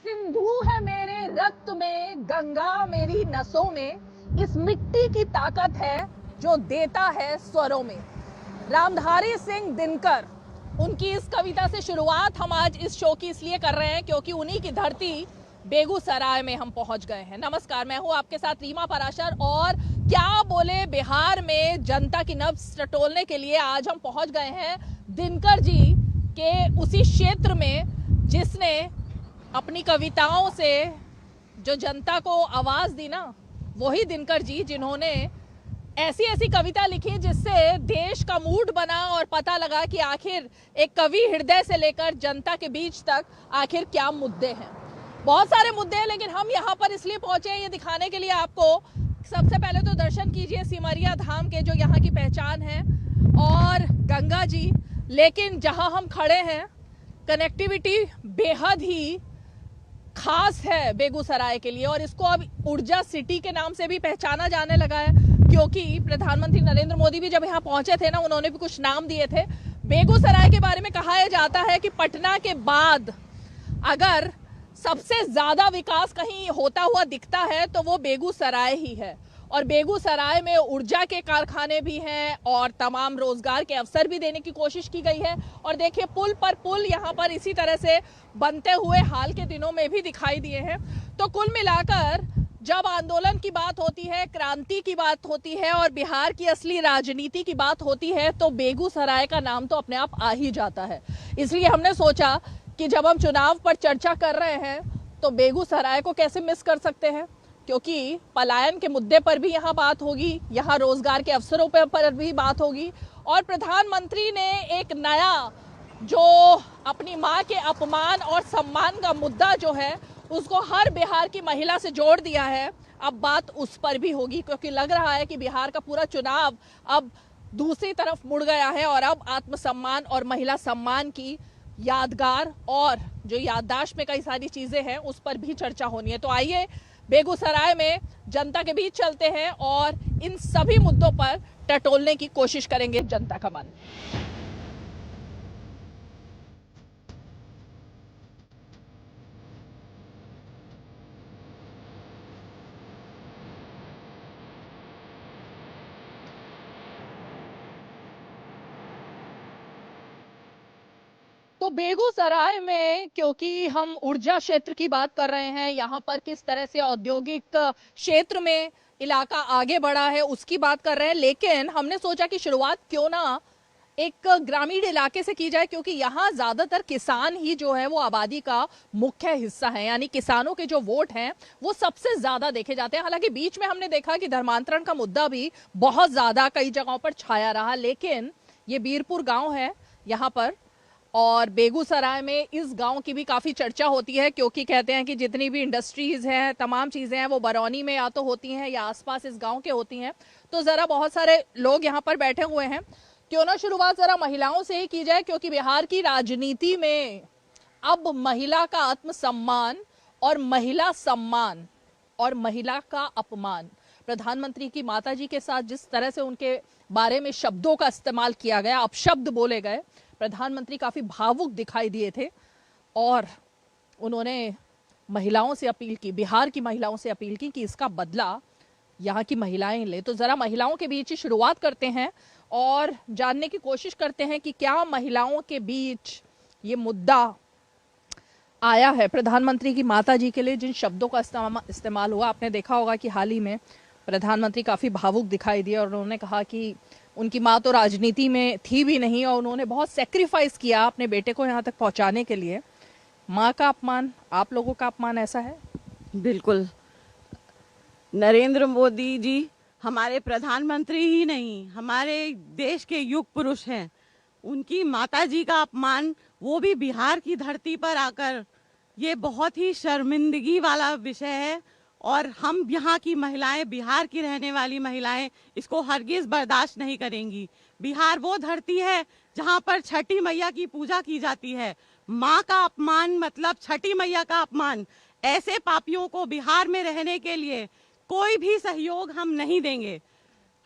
सिंधु है मेरे रक्त में, गंगा मेरी नसों में, इस मिट्टी की ताकत है जो देता है स्वरों में। रामधारी सिंह दिनकर, उनकी इस कविता से शुरुआत हम आज इस शो की इसलिए कर रहे हैं क्योंकि उन्हीं की धरती बेगूसराय में हम पहुंच गए हैं। नमस्कार, मैं हूं आपके साथ रीमा पराशर और क्या बोले बिहार में जनता की नब्ज टटोलने के लिए आज हम पहुंच गए हैं दिनकर जी के उसी क्षेत्र में जिसने अपनी कविताओं से जो जनता को आवाज दी ना, वही दिनकर जी जिन्होंने ऐसी ऐसी कविता लिखी जिससे देश का मूड बना और पता लगा कि आखिर एक कवि हृदय से लेकर जनता के बीच तक आखिर क्या मुद्दे हैं। बहुत सारे मुद्दे हैं, लेकिन हम यहाँ पर इसलिए पहुंचे ये दिखाने के लिए आपको। सबसे पहले तो दर्शन कीजिए सिमरिया धाम के, जो यहाँ की पहचान है, और गंगा जी। लेकिन जहाँ हम खड़े हैं कनेक्टिविटी बेहद ही खास है बेगूसराय के लिए, और इसको अब ऊर्जा सिटी के नाम से भी पहचाना जाने लगा है, क्योंकि प्रधानमंत्री नरेंद्र मोदी भी जब यहाँ पहुंचे थे ना, उन्होंने भी कुछ नाम दिए थे। बेगूसराय के बारे में कहा जाता है कि पटना के बाद अगर सबसे ज्यादा विकास कहीं होता हुआ दिखता है तो वो बेगूसराय ही है। और बेगूसराय में ऊर्जा के कारखाने भी हैं और तमाम रोजगार के अवसर भी देने की कोशिश की गई है। और देखिए पुल पर पुल यहाँ पर इसी तरह से बनते हुए हाल के दिनों में भी दिखाई दिए हैं। तो कुल मिलाकर जब आंदोलन की बात होती है, क्रांति की बात होती है और बिहार की असली राजनीति की बात होती है, तो बेगूसराय का नाम तो अपने आप आ ही जाता है। इसलिए हमने सोचा कि जब हम चुनाव पर चर्चा कर रहे हैं तो बेगूसराय को कैसे मिस कर सकते हैं, क्योंकि पलायन के मुद्दे पर भी यहाँ बात होगी, यहाँ रोजगार के अवसरों पर भी बात होगी। और प्रधानमंत्री ने एक नया जो अपनी माँ के अपमान और सम्मान का मुद्दा जो है उसको हर बिहार की महिला से जोड़ दिया है। अब बात उस पर भी होगी, क्योंकि लग रहा है कि बिहार का पूरा चुनाव अब दूसरी तरफ मुड़ गया है और अब आत्मसम्मान और महिला सम्मान की यादगार और जो याददाश्त में कई सारी चीजें हैं उस पर भी चर्चा होनी है। तो आइए बेगूसराय में जनता के बीच चलते हैं और इन सभी मुद्दों पर टटोलने की कोशिश करेंगे जनता का मन। तो बेगूसराय में क्योंकि हम ऊर्जा क्षेत्र की बात कर रहे हैं, यहाँ पर किस तरह से औद्योगिक क्षेत्र में इलाका आगे बढ़ा है उसकी बात कर रहे हैं, लेकिन हमने सोचा कि शुरुआत क्यों ना एक ग्रामीण इलाके से की जाए, क्योंकि यहाँ ज्यादातर किसान ही जो है वो आबादी का मुख्य हिस्सा है। यानी किसानों के जो वोट हैं वो सबसे ज्यादा देखे जाते हैं। हालांकि बीच में हमने देखा कि धर्मांतरण का मुद्दा भी बहुत ज्यादा कई जगहों पर छाया रहा, लेकिन ये बीरपुर गांव है यहाँ पर, और बेगूसराय में इस गांव की भी काफ़ी चर्चा होती है, क्योंकि कहते हैं कि जितनी भी इंडस्ट्रीज़ हैं, तमाम चीज़ें हैं, वो बरौनी में या तो होती हैं या आसपास इस गांव के होती हैं। तो ज़रा बहुत सारे लोग यहाँ पर बैठे हुए हैं, क्यों ना शुरुआत ज़रा महिलाओं से ही की जाए, क्योंकि बिहार की राजनीति में अब महिला का आत्मसम्मान और महिला सम्मान और महिला का अपमान, प्रधानमंत्री की माताजी के साथ जिस तरह से उनके बारे में शब्दों का इस्तेमाल किया गया, अपशब्द बोले गए, प्रधानमंत्री काफी भावुक दिखाई दिए थे और उन्होंने महिलाओं से अपील की, बिहार की महिलाओं से अपील की कि इसका बदला यहाँ की महिलाएं ले। तो जरा महिलाओं के बीच ही शुरुआत करते हैं और जानने की कोशिश करते हैं कि क्या महिलाओं के बीच ये मुद्दा आया है प्रधानमंत्री की माताजी के लिए। जिन शब्दों का इस्तेमाल हुआ, आपने देखा होगा कि हाल ही में प्रधानमंत्री काफी भावुक दिखाई दिए और उन्होंने कहा कि उनकी माँ तो राजनीति में थी भी नहीं और उन्होंने बहुत सेक्रीफाइस किया अपने बेटे को यहाँ तक पहुँचाने के लिए। माँ का अपमान, आप लोगों का अपमान ऐसा है? बिल्कुल। नरेंद्र मोदी जी हमारे प्रधानमंत्री ही नहीं, हमारे देश के युग पुरुष हैं। उनकी माताजी का अपमान, वो भी बिहार की धरती पर आकर, ये बहुत ही शर्मिंदगी वाला विषय है। और हम यहाँ की महिलाएं, बिहार की रहने वाली महिलाएं इसको हरगिज बर्दाश्त नहीं करेंगी। बिहार वो धरती है जहाँ पर छठी मैया की पूजा की जाती है। माँ का अपमान मतलब छठी मैया का अपमान। ऐसे पापियों को बिहार में रहने के लिए कोई भी सहयोग हम नहीं देंगे।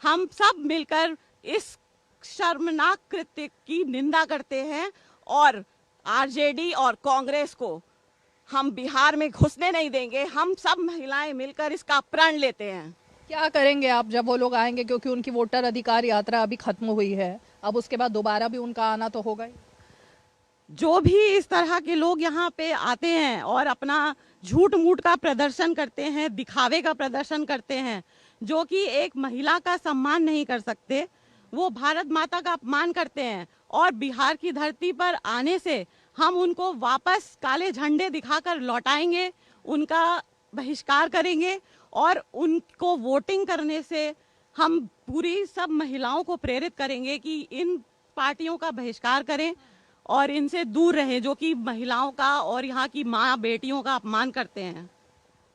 हम सब मिलकर इस शर्मनाक कृत्य की निंदा करते हैं और आरजेडी और कांग्रेस को हम बिहार में घुसने नहीं देंगे। हम सब महिलाएं मिलकर इसका प्रण लेते हैं। क्या करेंगे आप जब वो लोग आएंगे, क्योंकि उनकी वोटर अधिकार यात्रा अभी खत्म हुई है, अब उसके बाद दोबारा भी उनका आना तो होगा ही। जो भी इस तरह के लोग यहाँ पे आते हैं और अपना झूठ मूठ का प्रदर्शन करते हैं, दिखावे का प्रदर्शन करते हैं, जो कि एक महिला का सम्मान नहीं कर सकते, वो भारत माता का अपमान करते हैं। और बिहार की धरती पर आने से हम उनको वापस काले झंडे दिखाकर लौटाएंगे, उनका बहिष्कार करेंगे और उनको वोटिंग करने से हम पूरी सब महिलाओं को प्रेरित करेंगे कि इन पार्टियों का बहिष्कार करें और इनसे दूर रहें, जो कि महिलाओं का और यहाँ की माँ बेटियों का अपमान करते हैं।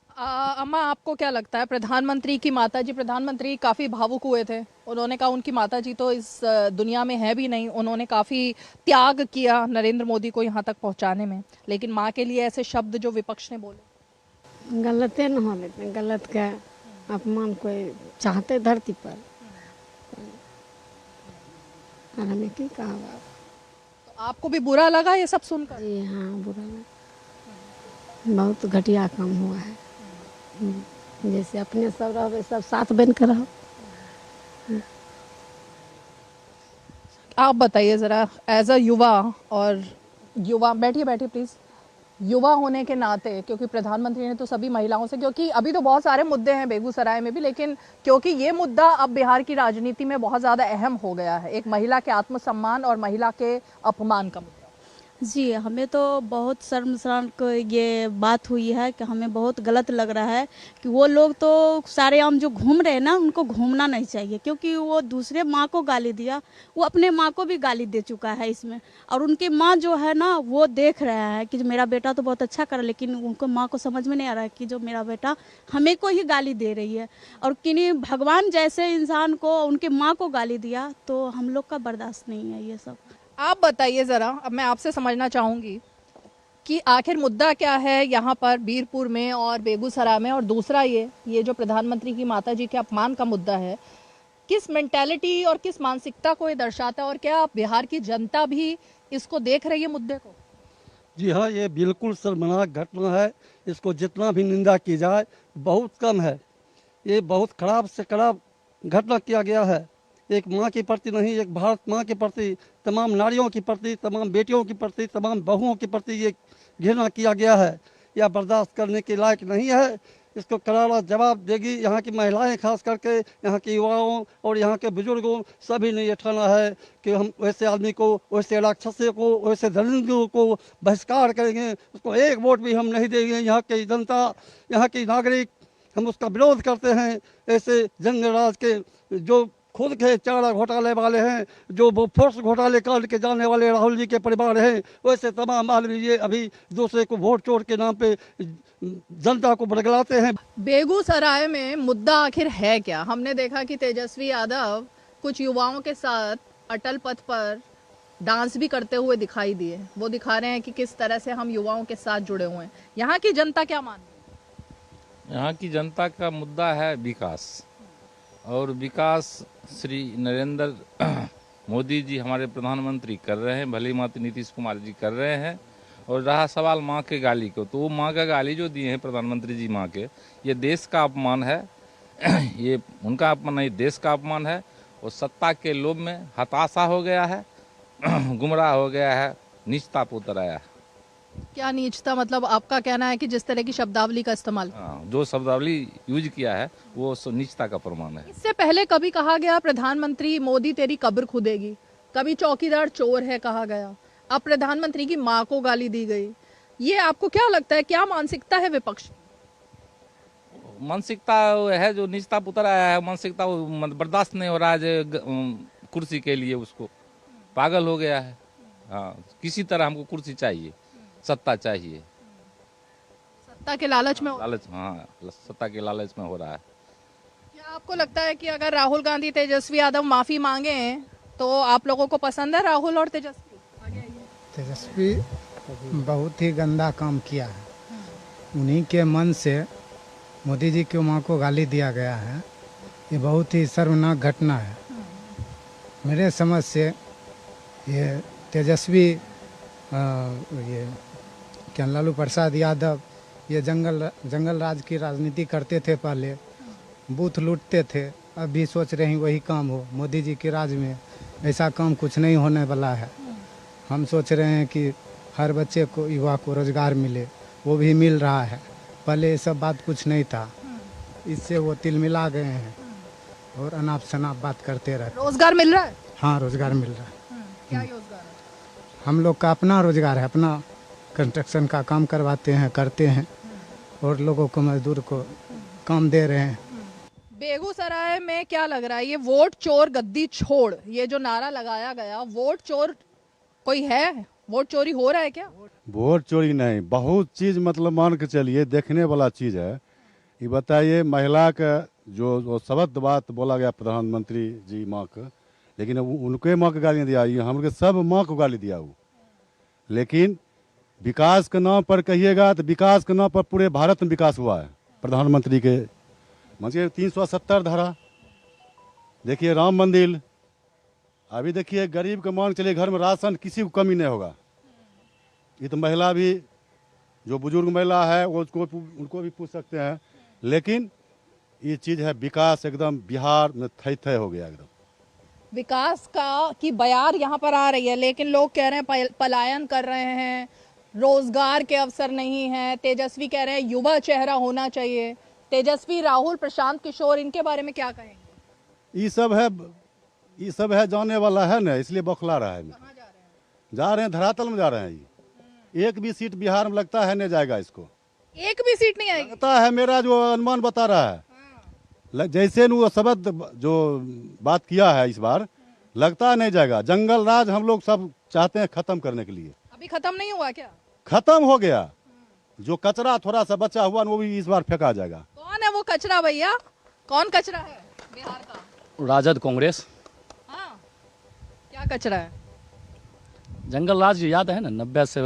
अम्मा, आपको क्या लगता है, प्रधानमंत्री की माताजी, प्रधानमंत्री काफी भावुक हुए थे, उन्होंने कहा उनकी माताजी तो इस दुनिया में है भी नहीं, उन्होंने काफी त्याग किया नरेंद्र मोदी को यहाँ तक पहुँचाने में, लेकिन माँ के लिए ऐसे शब्द जो विपक्ष ने बोले, गलत न हो लेते, गलत का अपमान कोई चाहते धरती पर, और हमें क्या कहा। तो आपको भी बुरा लगा ये सब सुनकर? जी हाँ, बुरा लगा, बहुत घटिया काम हुआ है। जैसे अपने सब रहो सब साथ बन कर रहो। आप बताइए जरा, एज अ युवा, और युवा, बैठिए बैठिए प्लीज, युवा होने के नाते, क्योंकि प्रधानमंत्री ने तो सभी महिलाओं से, क्योंकि अभी तो बहुत सारे मुद्दे हैं बेगूसराय में भी, लेकिन क्योंकि ये मुद्दा अब बिहार की राजनीति में बहुत ज्यादा अहम हो गया है, एक महिला के आत्मसम्मान और महिला के अपमान का मुद्दा। जी, हमें तो बहुत शर्मसार ये बात हुई है कि हमें बहुत गलत लग रहा है कि वो लोग तो सारे आम जो घूम रहे हैं ना, उनको घूमना नहीं चाहिए, क्योंकि वो दूसरे माँ को गाली दिया, वो अपने माँ को भी गाली दे चुका है इसमें। और उनकी माँ जो है ना, वो देख रहा है कि मेरा बेटा तो बहुत अच्छा करा, लेकिन उनको माँ को समझ में नहीं आ रहा है कि जो मेरा बेटा हमें को ही गाली दे रही है। और किन्हीं भगवान जैसे इंसान को उनकी माँ को गाली दिया, तो हम लोग का बर्दाश्त नहीं है ये सब। आप बताइए ज़रा, अब मैं आपसे समझना चाहूँगी कि आखिर मुद्दा क्या है यहाँ पर बीरपुर में और बेगूसराय में, और दूसरा ये जो प्रधानमंत्री की माताजी के अपमान का मुद्दा है, किस मेंटालिटी और किस मानसिकता को ये दर्शाता है, और क्या बिहार की जनता भी इसको देख रही है मुद्दे को? जी हाँ, ये बिल्कुल शर्मनाक घटना है, इसको जितना भी निंदा की जाए बहुत कम है। ये बहुत खराब से खराब घटना किया गया है, एक माँ के प्रति नहीं, एक भारत माँ के प्रति, तमाम नारियों के प्रति, तमाम बेटियों के प्रति, तमाम बहुओं के प्रति ये घृणा किया गया है। यह बर्दाश्त करने के लायक नहीं है, इसको करारा जवाब देगी यहाँ की महिलाएं, खास करके यहाँ के युवाओं और यहाँ के बुजुर्गों, सभी ने ये ठाना है कि हम वैसे आदमी को, वैसे राक्षसी को, वैसे दरिंदों को बहिष्कार करेंगे, उसको एक वोट भी हम नहीं देंगे। यहाँ की जनता, यहाँ के नागरिक, हम उसका विरोध करते हैं। ऐसे जंग राज के जो खुद के चारा घोटाले वाले हैं, जो वो फोर्स घोटाले काट के जाने वाले राहुल जी के परिवार हैं, वैसे तमाम आदमी ये अभी दूसरे को वोट चोर के नाम पे जनता को बरगलाते हैं। बेगूसराय में मुद्दा आखिर है क्या? हमने देखा कि तेजस्वी यादव कुछ युवाओं के साथ अटल पथ पर डांस भी करते हुए दिखाई दिए, वो दिखा रहे हैं कि किस तरह से हम युवाओं के साथ जुड़े हुए हैं। यहाँ की जनता क्या मान रही है? यहाँ की जनता का मुद्दा है विकास, और विकास श्री नरेंद्र मोदी जी हमारे प्रधानमंत्री कर रहे हैं, भली माती नीतीश कुमार जी कर रहे हैं। और रहा सवाल माँ के गाली को, तो वो माँ का गाली जो दिए हैं प्रधानमंत्री जी माँ के, ये देश का अपमान है। ये उनका अपमान नहीं, देश का अपमान है। और सत्ता के लोभ में हताशा हो गया है, गुमराह हो गया है, नीचता पे उतर आया है। क्या नीचता मतलब? आपका कहना है कि जिस तरह की शब्दावली का इस्तेमाल, जो शब्दावली यूज किया है वो नीचता का प्रमाण है। इससे पहले कभी कहा गया प्रधानमंत्री मोदी तेरी कब्र खुदेगी, कभी चौकीदार चोर है कहा गया, अब प्रधानमंत्री की माँ को गाली दी गई। ये आपको क्या लगता है, क्या मानसिकता है विपक्ष? मानसिकता है जो नीचता पे उतर आया है, मानसिकता बर्दाश्त नहीं हो रहा है, जो कुर्सी के लिए उसको पागल हो गया है। हाँ, किसी तरह हमको कुर्सी चाहिए, सत्ता चाहिए, सत्ता के लालच में लालच, हाँ सत्ता के लालच में हो रहा है। क्या आपको लगता है कि अगर राहुल गांधी, तेजस्वी यादव माफी मांगे तो आप लोगों को पसंद है राहुल और तेजस्वी? तेजस्वी बहुत ही गंदा काम किया है, उन्हीं के मन से मोदी जी की माँ को गाली दिया गया है, ये बहुत ही शर्मनाक घटना है। मेरे समझ से ये तेजस्वी ये क्या लालू प्रसाद यादव ये जंगल राज की राजनीति करते थे, पहले बूथ लूटते थे, अब भी सोच रहे हैं वही काम हो। मोदी जी के राज में ऐसा काम कुछ नहीं होने वाला है। हम सोच रहे हैं कि हर बच्चे को, युवा को रोजगार मिले, वो भी मिल रहा है। पहले ये सब बात कुछ नहीं था, इससे वो तिलमिला गए हैं और अनाप शनाप बात करते रहते। रोजगार मिल रहा है? हाँ, रोजगार मिल रहा है। क्या रोजगार है? हम लोग का अपना रोजगार है, अपना कंस्ट्रक्शन का काम करवाते हैं, करते हैं और लोगों को, मजदूर को काम दे रहे हैं। बेगूसराय में क्या लग रहा है, ये वोट चोर गद्दी छोड़, ये जो नारा लगाया गया, वोट चोर कोई है? वोट चोरी हो रहा है क्या? वोट चोरी नहीं, बहुत चीज मतलब मान के चलिए देखने वाला चीज है। ये बताइए, महिला का जो शब्द बात बोला गया प्रधानमंत्री जी माँ का, लेकिन उनके माँ को गालियाँ दिया, ये हम सब माँ को गाली दिया वो। लेकिन विकास के नाम पर कहिएगा तो विकास के नाम पर पूरे भारत में विकास हुआ है। प्रधानमंत्री के मतलब 370 धारा, देखिए राम मंदिर, अभी देखिए गरीब के मान चलिए घर में राशन किसी को कमी नहीं होगा। ये तो महिला भी, जो बुजुर्ग महिला है वो उनको भी पूछ सकते हैं। लेकिन ये चीज़ है, विकास एकदम बिहार में थे हो गया एकदम। विकास का की बयार यहाँ पर आ रही है, लेकिन लोग कह रहे हैं पलायन कर रहे हैं, रोजगार के अवसर नहीं है। तेजस्वी कह रहे हैं युवा चेहरा होना चाहिए। तेजस्वी, राहुल, प्रशांत किशोर, इनके बारे में क्या कहेंगे? ये सब है जाने वाला है ना, इसलिए बौखला रहा है। कहाँ जा रहे हैं? जा रहे हैं धरातल में जा रहे हैं। ये एक भी सीट बिहार में लगता है नहीं जाएगा, इसको एक भी सीट नहीं आएगी लगता है, मेरा जो अनुमान बता रहा है। जैसे वो शब्द जो बात किया है इस बार, लगता नहीं जाएगा। जंगल राज हम लोग सब चाहते हैं खत्म करने के लिए। अभी खत्म नहीं हुआ क्या? खत्म हो गया। जो कचरा थोड़ा सा बचा हुआ वो भी इस बार फेंका जाएगा। कौन है वो कचरा भैया? कौन कचरा है बिहार का? राजद कांग्रेस। हाँ, क्या कचरा है? जंगल राज याद है ना, 90 से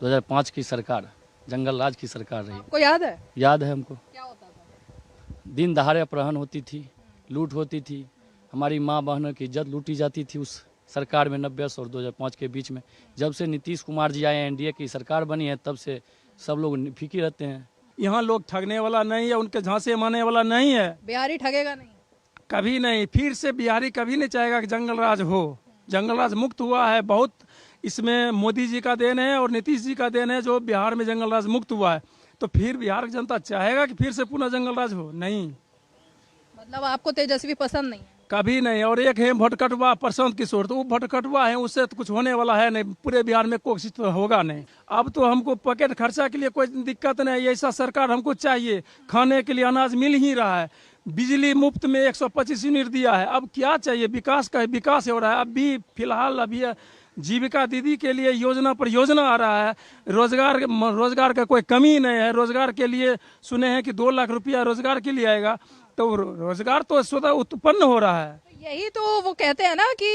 2005 की सरकार जंगल राज की सरकार रही। आपको याद है? याद है हमको। क्या होता था? दिन दहाड़े अपहरण होती थी, लूट होती थी, हमारी माँ बहनों की इज्जत लूटी जाती थी उस सरकार में 90 और 2005 के बीच में। जब से नीतीश कुमार जी आए, एनडीए की सरकार बनी है, तब से सब लोग फिक्र रहते हैं। यहाँ लोग ठगने वाला नहीं है, उनके झांसे मारने वाला नहीं है। बिहारी ठगेगा नहीं, कभी नहीं। फिर से बिहारी कभी नहीं चाहेगा कि जंगल राज हो। जंगल राज मुक्त हुआ है, बहुत इसमें मोदी जी का देन है और नीतीश जी का देन है, जो बिहार में जंगल राज मुक्त हुआ है। तो फिर बिहार की जनता चाहेगा कि फिर से पुनः जंगल राज हो? नहीं। मतलब आपको तेजस्वी पसंद नहीं है? कभी नहीं। और एक है भटकटुआ प्रशांत किशोर, तो वो भटकटुआ है, उससे तो कुछ होने वाला है नहीं। पूरे बिहार में कोई तो होगा नहीं। अब तो हमको पॉकेट खर्चा के लिए कोई दिक्कत नहीं, ऐसा सरकार हमको चाहिए। खाने के लिए अनाज मिल ही रहा है, बिजली मुफ्त में 125 यूनिट दिया है। अब क्या चाहिए? विकास का विकास हो रहा है। अभी फिलहाल अभी जीविका दीदी के लिए योजना पर योजना आ रहा है। रोजगार का कोई कमी नहीं है। रोजगार के लिए सुने हैं कि 2 लाख रुपया रोजगार के लिए आएगा, तो रोजगार तो स्वतः उत्पन्न हो रहा है। यही तो वो कहते हैं ना कि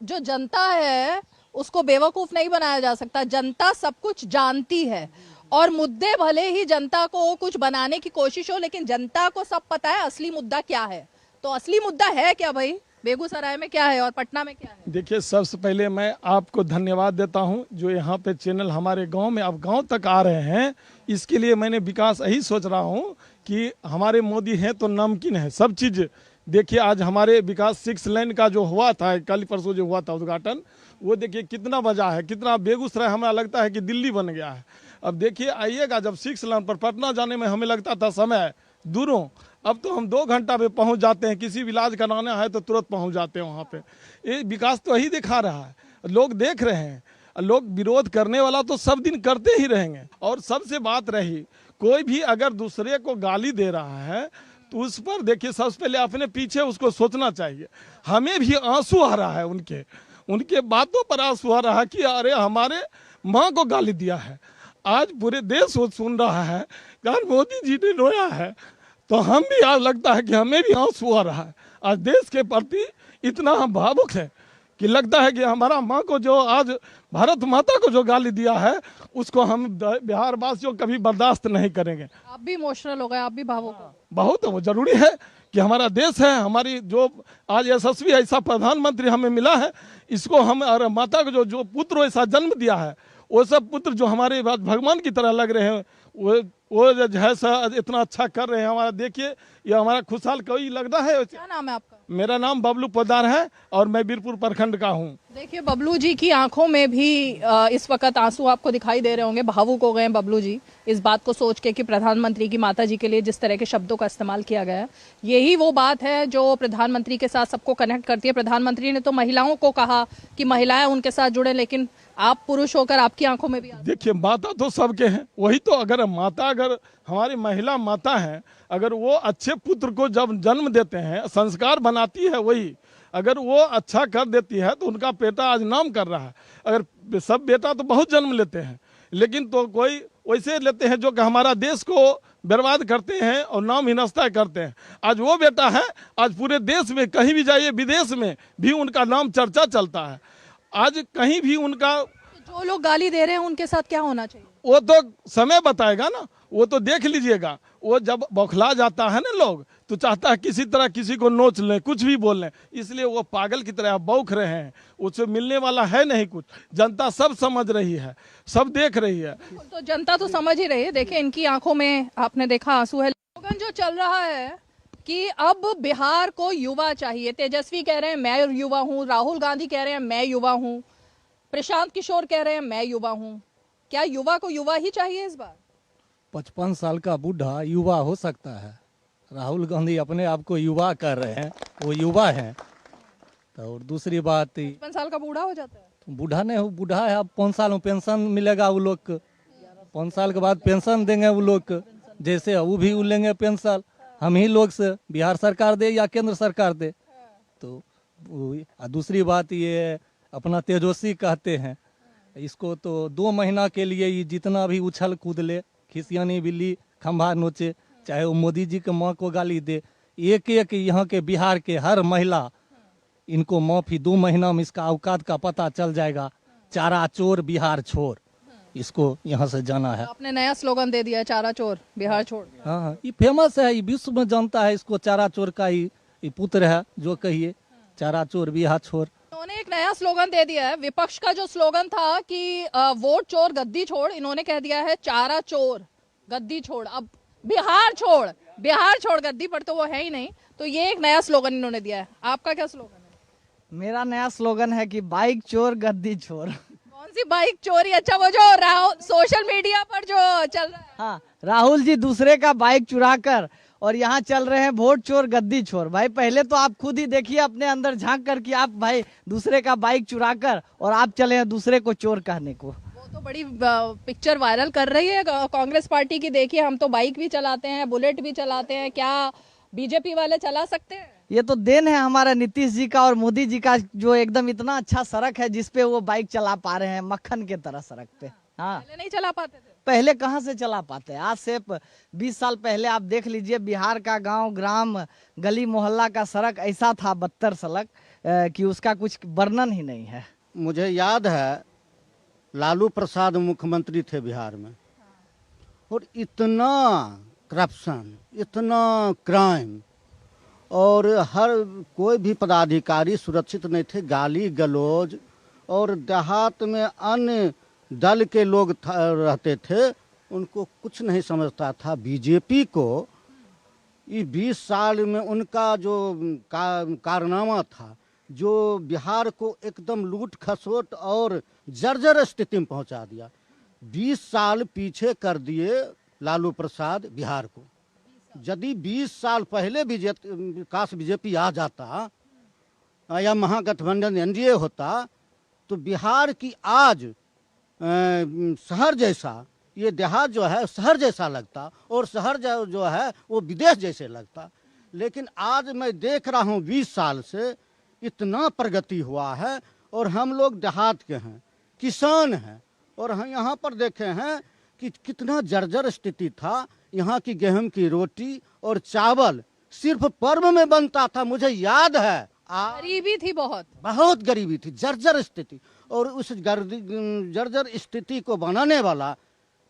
जो जनता है उसको बेवकूफ नहीं बनाया जा सकता। जनता सब कुछ जानती है और मुद्दे भले ही जनता को कुछ बनाने की कोशिश हो, लेकिन जनता को सब पता है असली मुद्दा क्या है। तो असली मुद्दा है क्या भाई? बेगूसराय में क्या है और पटना में क्या है? देखिए, सबसे पहले मैं आपको धन्यवाद देता हूं जो यहाँ पे चैनल हमारे गांव में अब गांव तक आ रहे हैं। इसके लिए मैंने विकास यही सोच रहा हूं कि हमारे मोदी हैं तो नामुमकिन है सब चीज़। देखिए, आज हमारे विकास 6 लेन का जो हुआ था, कल परसों जो हुआ था उद्घाटन, वो देखिए कितना बजा है, कितना बेगूसराय हमें लगता है कि दिल्ली बन गया है। अब देखिए आइएगा, जब 6 लेन पर पटना जाने में हमें लगता था समय दूरों, अब तो हम 2 घंटा में पहुंच जाते हैं। किसी भी इलाज कराना है तो तुरंत पहुंच जाते हैं वहाँ पे। ये विकास तो यही दिखा रहा है, लोग देख रहे हैं। लोग विरोध करने वाला तो सब दिन करते ही रहेंगे। और सबसे बात रही, कोई भी अगर दूसरे को गाली दे रहा है तो उस पर देखिए सबसे पहले अपने पीछे उसको सोचना चाहिए। हमें भी आंसू आ रहा है, उनके बातों पर आंसू आ रहा है कि अरे हमारे माँ को गाली दिया है। आज पूरे देश वो सुन रहा है कि मोदी जी ने रोया है, तो हम भी आज लगता है कि हमें भी आंसू आ रहा है। आज देश के प्रति इतना हम भावुक है कि लगता है कि हमारा माँ को जो आज भारत माता को जो गाली दिया है, उसको हम बिहार वासियों कभी बर्दाश्त नहीं करेंगे। आप भी इमोशनल हो गए, आप भी भावुक हो। बहुत वो जरूरी है कि हमारा देश है, हमारी जो आज यशस्वी ऐसा प्रधानमंत्री हमें मिला है, इसको हम और माता को जो पुत्र ऐसा जन्म दिया है, वो सब पुत्र जो हमारे बाद भगवान की तरह लग रहे हैं, वो जो है इतना अच्छा कर रहे हैं हमारा। देखिए ये हमारा खुशहाल कोई लगता है। क्या नाम है आपका? मेरा नाम बबलू पोदार है और मैं बीरपुर प्रखंड का हूँ। देखिए बबलू जी की आंखों में भी इस वक्त आंसू आपको दिखाई दे रहे होंगे, भावुक हो गए हैं बबलू जी इस बात को सोच के कि प्रधानमंत्री की माता जी के लिए जिस तरह के शब्दों का इस्तेमाल किया गया है, यही वो बात है जो प्रधानमंत्री के साथ सबको कनेक्ट करती है। प्रधानमंत्री ने तो महिलाओं को कहा कि महिलाएं उनके साथ जुड़े, लेकिन आप पुरुष होकर आपकी आंखों में भी देखिए माता तो सबके हैं, वही तो अगर माता, अगर हमारी महिला माता है, अगर वो अच्छे पुत्र को जब जन्म देते हैं, संस्कार बनाती है, वही अगर वो अच्छा कर देती है तो उनका बेटा आज नाम कर रहा है। अगर सब बेटा तो बहुत जन्म लेते हैं, लेकिन तो कोई वैसे लेते हैं जो कि हमारा देश को बर्बाद करते हैं और नाम हिनस्ता करते हैं। आज वो बेटा है, आज पूरे देश में कहीं भी जाइए, विदेश में भी उनका नाम चर्चा चलता है। आज कहीं भी उनका, जो लोग गाली दे रहे हैं उनके साथ क्या होना चाहिए वो तो समय बताएगा ना, वो तो देख लीजिएगा। वो जब बौखला जाता है ना लोग, तो चाहता है किसी तरह किसी को नोच लें, कुछ भी बोल लें, इसलिए वो पागल की तरह बौख रहे हैं। उससे मिलने वाला है नहीं कुछ। जनता सब समझ रही है, सब देख रही है। तो जनता तो समझ ही रही है। देखिए इनकी आंखों में आपने देखा आंसू है। स्लोगन जो चल रहा है कि अब बिहार को युवा चाहिए। तेजस्वी कह रहे हैं मैं युवा हूँ, राहुल गांधी कह रहे हैं मैं युवा हूँ, प्रशांत किशोर कह रहे हैं मैं युवा हूँ। क्या युवा को युवा ही चाहिए इस बार? 55 साल का बूढ़ा युवा हो सकता है। राहुल गांधी अपने आप को युवा कर रहे हैं, वो युवा हैं। तो और दूसरी बात, 55 साल का बूढ़ा हो जाता है? बूढ़ा नहीं हो, बूढ़ा है। अब 5 साल में पेंशन मिलेगा वो लोग को, 5 साल के बाद पेंशन देंगे वो लोग को। जैसे वो भी लेंगे पेंशन हम ही लोग से, बिहार सरकार दे या केंद्र सरकार दे। तो दूसरी बात ये अपना तेजस्वी कहते हैं, इसको तो 2 महीना के लिए ये जितना भी उछल कूद ले, खिसियानी बिल्ली खंभा नोचे, चाहे वो मोदी जी के माँ को गाली दे, एक एक यहाँ के बिहार के हर महिला इनको माफी 2 महीना में इसका औकात का पता चल जाएगा। चारा चोर बिहार छोड़, इसको यहाँ से जाना है। आपने नया स्लोगन दे दिया है, चारा चोर बिहार छोड़। हाँ, ये फेमस है, ये विश्व में जानता है इसको। चारा चोर का ये पुत्र है, जो कहिए चारा चोर बिहार छोड़। इन्होंने एक नया स्लोगन दे दिया है। विपक्ष का जो स्लोगन था कि वोट चोर गद्दी छोड़, इन्होंने कह दिया है चारा चोर गद्दी छोड़। अब बिहार छोड़, बिहार छोड़ गद्दी पर तो वो है ही नहीं। तो ये एक नया स्लोगन इन्होंने दिया है। आपका क्या स्लोगन है? मेरा नया स्लोगन है कि बाइक चोर गद्दी चोर। कौन सी बाइक चोरी? अच्छा वो जो सोशल मीडिया पर जो चल रहा है। हाँ, राहुल जी दूसरे का बाइक चुरा कर और यहाँ चल रहे हैं वोट चोर गद्दी चोर। भाई पहले तो आप खुद ही देखिए अपने अंदर झांक कर कि आप भाई दूसरे का बाइक चुरा कर और आप चले हैं दूसरे को चोर कहने को। वो तो बड़ी पिक्चर वायरल कर रही है कांग्रेस पार्टी की। देखिए हम तो बाइक भी चलाते हैं, बुलेट भी चलाते हैं, क्या बीजेपी वाले चला सकते हैं? ये तो देन है हमारा नीतीश जी का और मोदी जी का, जो एकदम इतना अच्छा सड़क है जिसपे वो बाइक चला पा रहे हैं मक्खन के तरह सड़क पे। हाँ, पहले नहीं चला पाते थे। पहले कहाँ से चला पाते हैं? आज से 20 साल पहले आप देख लीजिए, बिहार का गांव ग्राम गली मोहल्ला का सड़क ऐसा था, बदतर सड़क, कि उसका कुछ वर्णन ही नहीं है। मुझे याद है लालू प्रसाद मुख्यमंत्री थे बिहार में, और इतना करप्शन, इतना क्राइम, और हर कोई भी पदाधिकारी सुरक्षित नहीं थे, गाली गलौज, और देहात में अन्य दल के लोग रहते थे, उनको कुछ नहीं समझता था। बीजेपी को ये 20 साल में उनका जो कारनामा था, जो बिहार को एकदम लूट खसोट और जर्जर स्थिति में पहुंचा दिया। 20 साल पीछे कर दिए लालू प्रसाद बिहार को। यदि 20 साल पहले काश बीजेपी आ जाता या महागठबंधन एनडीए होता, तो बिहार की आज शहर जैसा, ये देहात जो है शहर जैसा लगता, और शहर जो है वो विदेश जैसे लगता। लेकिन आज मैं देख रहा हूँ 20 साल से इतना प्रगति हुआ है, और हम लोग देहात के हैं, किसान हैं, और हम यहाँ पर देखे हैं कि कितना जर्जर स्थिति था। यहाँ की गेहूं की रोटी और चावल सिर्फ पर्व में बनता था। मुझे याद है, गरीबी थी, बहुत गरीबी थी, जर्जर स्थिति। और उस जर्जर स्थिति को बनाने वाला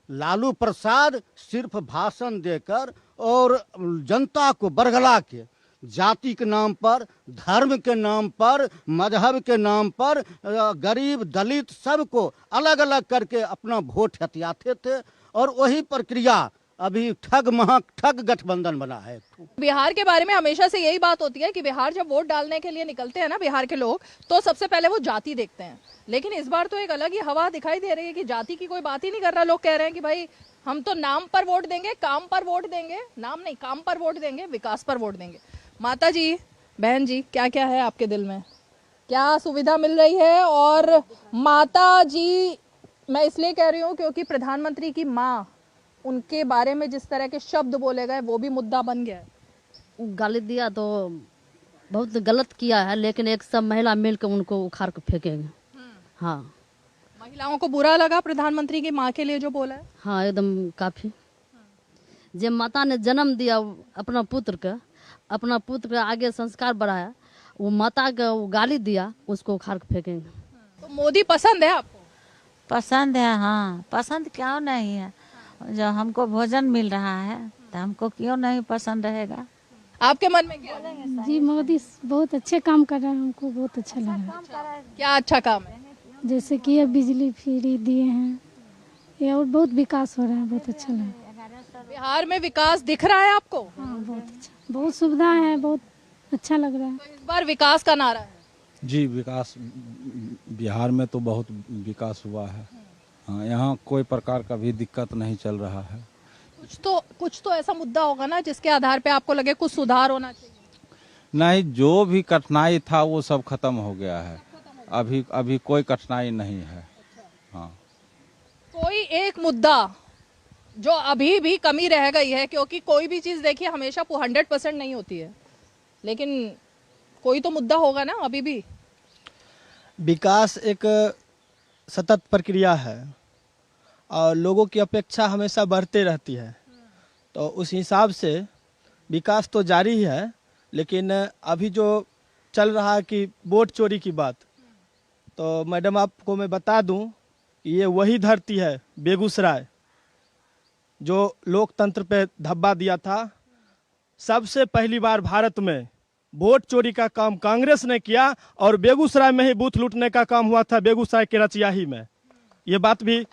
लालू प्रसाद सिर्फ भाषण देकर और जनता को बरगला के जाति के नाम पर, धर्म के नाम पर, मजहब के नाम पर गरीब दलित सबको अलग अलग करके अपना वोट हथियाते थे। और वही प्रक्रिया अभी ठग गठबंधन बना है। बिहार के बारे में हमेशा से यही बात होती है कि बिहार जब वोट डालने के लिए निकलते हैं ना बिहार के लोग, तो सबसे पहले वो जाति देखते हैं। लेकिन इस बार तो एक अलग ही हवा दिखाई दे रही है कि जाति की कोई बात ही नहीं कर रहा। लोग कह रहे हैं कि भाई हम तो नाम पर वोट देंगे, काम पर वोट देंगे, नाम नहीं काम पर वोट देंगे, विकास पर वोट देंगे। माता जी, बहन जी, क्या क्या है आपके दिल में, क्या सुविधा मिल रही है? और माता जी मैं इसलिए कह रही हूँ क्योंकि प्रधानमंत्री की माँ, उनके बारे में जिस तरह के शब्द बोले गए वो भी मुद्दा बन गया है। गाली दिया तो बहुत गलत किया है, लेकिन एक सब महिला मिलकर उनको उखाड़ कर फेंकेंगे। हाँ, महिलाओं को बुरा लगा प्रधानमंत्री की माँ के लिए जो बोला है? हाँ, एकदम काफी। जब माता ने जन्म दिया अपना पुत्र का आगे संस्कार बढ़ाया, वो माता का वो गाली दिया, उसको उखाड़ कर फेंकेंगे। तो मोदी पसंद है आपको? पसंद है, हाँ, पसंद क्यों नहीं है। जो हमको भोजन मिल रहा है तो हमको क्यों नहीं पसंद रहेगा। आपके मन में क्या है? जी, मोदी बहुत अच्छे काम कर रहा है, हमको बहुत अच्छा लग रहा है। क्या अच्छा काम है? जैसे कि ये बिजली फ्री दिए हैं, ये और बहुत विकास हो रहा है, बहुत अच्छा लग रहा है। बिहार में विकास दिख रहा है आपको? हाँ, बहुत अच्छा, बहुत सुविधा है, बहुत अच्छा लग रहा है। तो इस बार विकास का नारा है? जी, विकास बिहार में तो बहुत विकास हुआ है। हाँ, यहाँ कोई प्रकार का भी दिक्कत नहीं चल रहा है। कुछ तो ऐसा मुद्दा होगा ना जिसके आधार पे आपको लगे कुछ सुधार होना चाहिए? नहीं, जो भी कठिनाई था वो सब खत्म हो गया है। अभी कोई कठिनाई नहीं है। हाँ, कोई एक मुद्दा जो अभी भी कमी रह गई है, क्योंकि कोई भी चीज देखिए हमेशा 100% नहीं होती है, लेकिन कोई तो मुद्दा होगा ना अभी भी। विकास एक सतत प्रक्रिया है और लोगों की अपेक्षा हमेशा बढ़ते रहती है, तो उस हिसाब से विकास तो जारी ही है। लेकिन अभी जो चल रहा है कि वोट चोरी की बात, तो मैडम आपको मैं बता दूं कि ये वही धरती है बेगूसराय जो लोकतंत्र पे धब्बा दिया था। सबसे पहली बार भारत में वोट चोरी का काम कांग्रेस ने किया और बेगूसराय में ही बूथ लूटने का काम हुआ था, बेगूसराय के रचियाही में। ये बात भी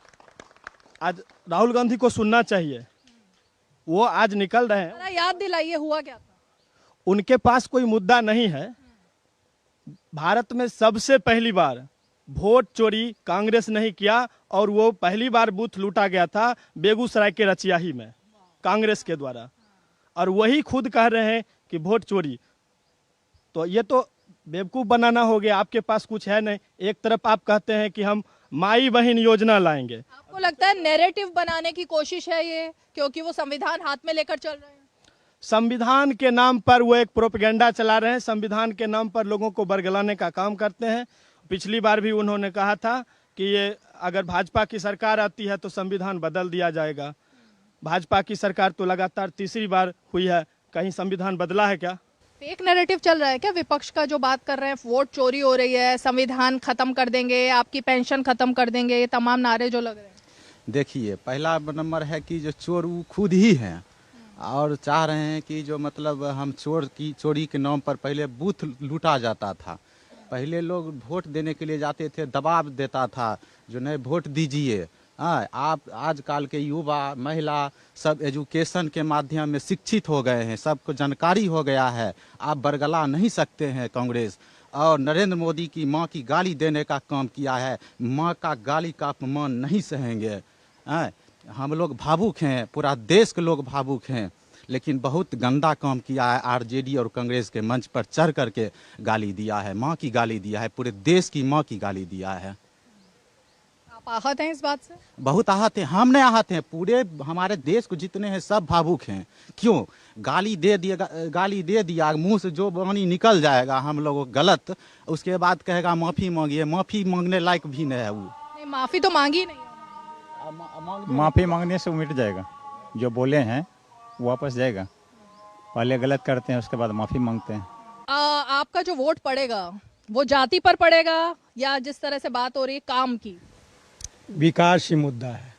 आज राहुल गांधी को सुनना चाहिए, वो आज निकल रहे हैं। याद दिलाइए हुआ क्या था? उनके पास कोई मुद्दा नहीं है। भारत में सबसे पहली बार वोट चोरी कांग्रेस नहीं किया और वो पहली बार बूथ लूटा गया था बेगूसराय के रचियाही में कांग्रेस के द्वारा, और वही खुद कह रहे हैं कि वोट चोरी। तो ये तो बेवकूफ़ बनाना हो गया, आपके पास कुछ है नहीं। एक तरफ आप कहते हैं कि हम माई बहन योजना लाएंगे। आपको लगता है नैरेटिव बनाने की कोशिश है ये, क्योंकि वो संविधान हाथ में लेकर चल रहे हैं? संविधान के नाम पर वो एक प्रोपेगेंडा चला रहे हैं, संविधान के नाम पर लोगों को बरगलाने का काम करते हैं। पिछली बार भी उन्होंने कहा था कि ये अगर भाजपा की सरकार आती है तो संविधान बदल दिया जाएगा। भाजपा की सरकार तो लगातार तीसरी बार हुई है, कहीं संविधान बदला है क्या? फेक नैरेटिव चल रहा है क्या विपक्ष का, जो बात कर रहे हैं वोट चोरी हो रही है, संविधान खत्म कर देंगे, आपकी पेंशन खत्म कर देंगे, ये तमाम नारे जो लग रहे हैं? देखिए, पहला नंबर है कि जो चोर वो खुद ही हैं और चाह रहे हैं कि जो मतलब हम चोरी के नाम पर पहले बूथ लूटा जाता था। पहले लोग वोट देने के लिए जाते थे, दबाव देता था जो नहीं वोट दीजिए। हाँ, आप आजकल के युवा महिला सब एजुकेशन के माध्यम में शिक्षित हो गए हैं, सबको जानकारी हो गया है, आप बरगला नहीं सकते हैं कांग्रेस। और नरेंद्र मोदी की मां की गाली देने का काम किया है, मां का गाली का अपमान नहीं सहेंगे। हाँ, हम लोग भावुक हैं, पूरा देश के लोग भावुक हैं, लेकिन बहुत गंदा काम किया है। आरजेडी और कांग्रेस के मंच पर चढ़ करके गाली दिया है, मां की गाली दिया है, पूरे देश की मां की गाली दिया है। आप आहत हैं इस बात से? बहुत आहत हैं, हम नहीं आहत हैं, पूरे हमारे देश को जितने हैं सब भावुक हैं। क्यों? गाली दे दिया, मुंह से जो वाणी निकल जाएगा हम लोगों गलत, उसके बाद कहेगा माफी मांगिए, माफी मांगने लायक भी नहीं है वो। नहीं, माफी तो मांगी नहीं। माफी मांगने से मिट जाएगा, जो बोले हैं वापस जाएगा। पहले गलत करते हैं, उसके बाद माफी मांगते हैं। आपका जो वोट पड़ेगा वो जाति पर पड़ेगा या जिस तरह से बात हो रही है काम की? विकास ही मुद्दा है,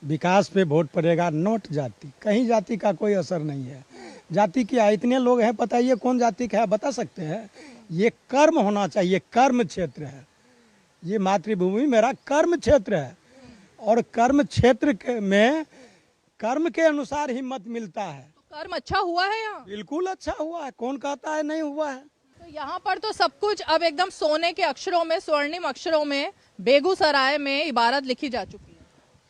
विकास पे वोट पड़ेगा, नोट जाति। कहीं जाति का कोई असर नहीं है। जाति क्या है? इतने लोग हैं, बताइए कौन जाति का है, बता सकते हैं? ये कर्म होना चाहिए, कर्म क्षेत्र है ये। मातृभूमि मेरा कर्म क्षेत्र है और कर्म क्षेत्र में कर्म के अनुसार ही मत मिलता है। तो कर्म अच्छा हुआ है यहाँ? बिल्कुल अच्छा हुआ है, कौन कहता है नहीं हुआ है? तो यहाँ पर तो सब कुछ अब एकदम सोने के अक्षरों में, स्वर्णिम अक्षरों में बेगूसराय में इबारत लिखी जा चुकी है।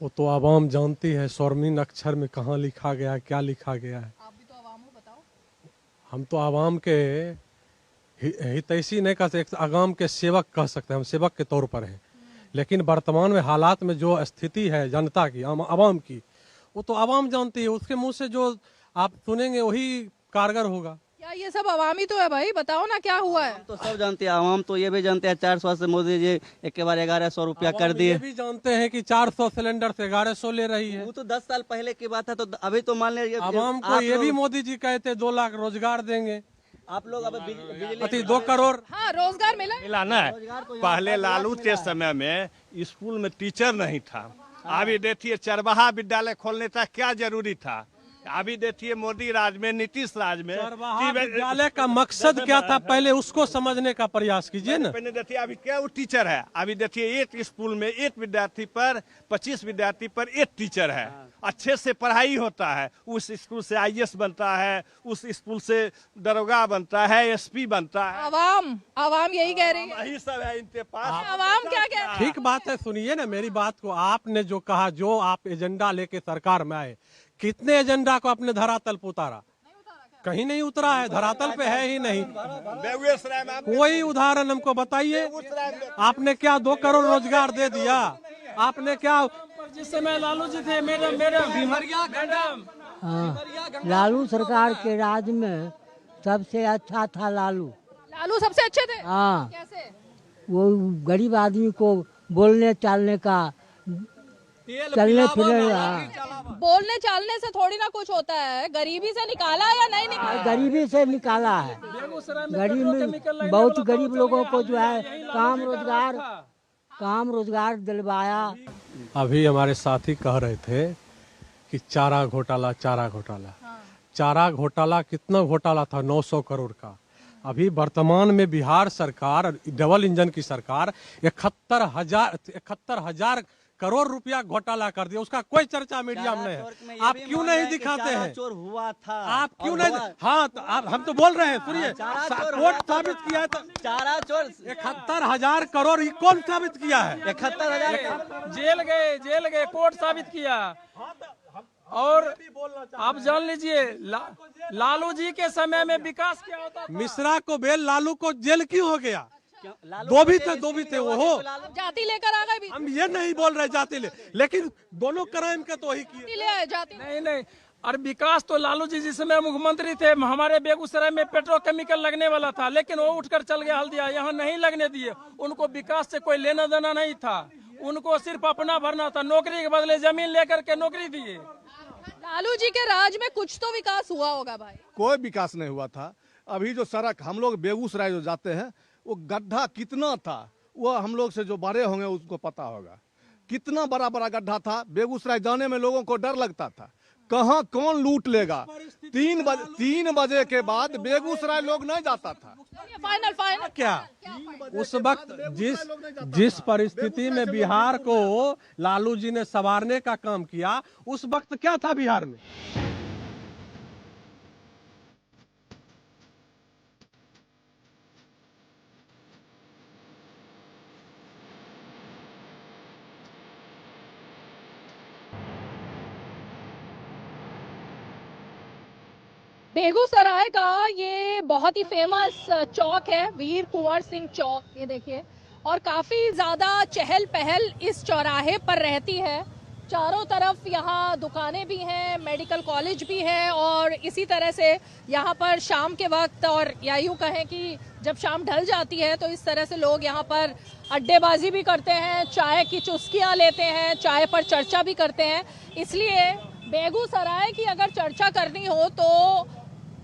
वो तो आवाम जानती है स्वर्णिम अक्षर में कहाँ लिखा गया है, क्या लिखा गया है। आप भी तो आवाम हो, बताओ। हम तो आवाम के हितैषी नहीं कह सकते, आवाम के सेवक कह सकते हैं, हम सेवक के तौर पर हैं। लेकिन वर्तमान में हालात में जो स्थिति है जनता की, आवाम की, वो तो आवाम जानती है। उसके मुंह से जो आप सुनेंगे वही कारगर होगा। क्या ये सब आवामी तो है भाई, बताओ ना क्या हुआ है? तो सब जानते हैं, आवाम तो ये भी जानते हैं 400 से मोदी जी एक के बार 1100 रुपया कर दिए। ये भी जानते हैं कि 400 सिलेंडर से 1100 ले रही है। वो तो 10 साल पहले की बात है, तो अभी तो मान लीजिए आवाम को ये भी मोदी जी कहते 2 लाख रोजगार देंगे। आप लोग अब बिजली 2 करोड़। हाँ, रोजगार मिला ना। पहले लालू के समय में स्कूल में टीचर नहीं था। अभी देखिए चरवाहा विद्यालय खोलने का क्या जरूरी था। अभी देखिए मोदी राज में, नीतीश राज में विद्यालय का मकसद क्या था, पहले उसको समझने का प्रयास कीजिए ना। पहले देखिए अभी क्या वो टीचर है। अभी देखिए एक स्कूल में 1 विद्यार्थी पर 25 विद्यार्थी पर 1 टीचर है। अच्छे से पढ़ाई होता है। उस स्कूल से IAS बनता है, उस स्कूल से दरोगा बनता है, SP बनता है। आवाम यही कह रही है, यही सब है इनके पास। आवाम क्या कह रही है? ठीक बात है, सुनिए ना मेरी बात को। आपने जो कहा, जो आप एजेंडा लेके सरकार में आए, कितने एजेंडा को आपने धरातल पे उतारा? कहीं नहीं उतरा है, धरातल पे है ही नहीं। कोई उदाहरण हमको बताइए। आपने क्या 2 करोड़ रोजगार दे दिया? आपने क्या जिस समय लालू जी थे मैडम लालू सरकार के राज में सबसे अच्छा था लालू सबसे अच्छे थे। हाँ, कैसे? वो गरीब आदमी को बोलने चालने का, चलने फिरने, बोलने चालने से थोड़ी ना कुछ होता है। गरीबी से निकाला या नहीं निकाला? गरीबी से निकाला है। गरीब में बहुत गरीब लोगों को जो है काम रोजगार दिलवाया। अभी हमारे साथी कह रहे थे कि चारा घोटाला चारा घोटाला कितना घोटाला था? 900 करोड़ का। अभी वर्तमान में बिहार सरकार, डबल इंजन की सरकार 71,000 करोड़ रुपया घोटाला कर दिया। उसका कोई चर्चा मीडिया में है। आप क्यों नहीं दिखाते हैं? चोर हुआ था। आप क्यों नहीं? हाँ, तो हम तो बोल रहे हैं, सुनिए। कोर्ट साबित किया है। चारा चोर 71,000 करोड़ ही कौन साबित किया है? 71,000 जेल गए, कोर्ट साबित किया। और आप जान लीजिए लालू जी के समय में विकास क्या होता? मिश्रा को बेल, लालू को जेल क्यों हो गया? दो भी थे वो हो। जाति लेकर आ गए। हम ये नहीं बोल रहे जाति लेकिन दोनों क्राइम के तो ही किए। जाति नहीं। और विकास तो लालू जी जिस समय मुख्यमंत्री थे, हमारे बेगूसराय में पेट्रोकेमिकल लगने वाला था, लेकिन वो उठकर चल गया हल्दिया, यहाँ नहीं लगने दिए। उनको विकास से कोई लेना देना नहीं था। उनको सिर्फ अपना भरना था। नौकरी के बदले जमीन लेकर के नौकरी दिए। लालू जी के राज में कुछ तो विकास हुआ होगा भाई। कोई विकास नहीं हुआ था। अभी जो सड़क हम लोग बेगूसराय जो जाते हैं, वो गड्ढा कितना था वो हम लोग से जो बड़े होंगे उसको पता होगा। कितना बड़ा गड्ढा था। बेगूसराय जाने में लोगों को डर लगता था, कहाँ कौन लूट लेगा। 3 बजे के बाद बेगूसराय लोग नहीं जाता था। फाइनल क्या उस वक्त जिस परिस्थिति में बिहार को लालू जी ने संवारने का काम किया, उस वक्त क्या था बिहार में? बेगूसराय का ये बहुत ही फेमस चौक है, वीर कुंवर सिंह चौक। ये देखिए, और काफी ज्यादा चहल पहल इस चौराहे पर रहती है। चारों तरफ यहाँ दुकानें भी हैं, मेडिकल कॉलेज भी है, और इसी तरह से यहाँ पर शाम के वक्त, और या यूँ कहें कि जब शाम ढल जाती है, तो इस तरह से लोग यहाँ पर अड्डेबाजी भी करते हैं, चाय की चुस्कियाँ लेते हैं, चाय पर चर्चा भी करते हैं। इसलिए बेगूसराय की अगर चर्चा करनी हो तो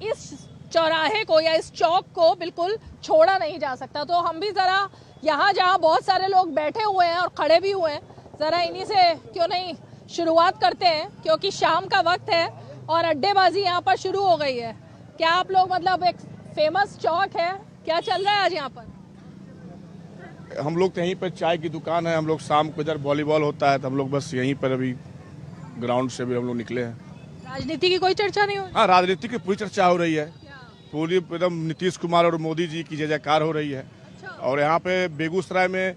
इस चौराहे को या इस चौक को बिल्कुल छोड़ा नहीं जा सकता। तो हम भी ज़रा यहाँ जहाँ बहुत सारे लोग बैठे हुए हैं और खड़े भी हुए हैं, ज़रा इन्हीं से क्यों नहीं शुरुआत करते हैं, क्योंकि शाम का वक्त है और अड्डेबाजी यहाँ पर शुरू हो गई है। क्या आप लोग मतलब एक फेमस चौक है, क्या चल रहा है आज यहाँ पर? हम लोग तो यहीं पर चाय की दुकान है, हम लोग शाम को इधर वॉलीबॉल होता है तो हम लोग बस यहीं पर अभी ग्राउंड से भी हम लोग निकले हैं। राजनीति की कोई चर्चा नहीं हो रही? हाँ, राजनीति की पूरी चर्चा हो रही है, पूरी एकदम नीतीश कुमार और मोदी जी की जय जयकार हो रही है। और यहाँ पे बेगूसराय में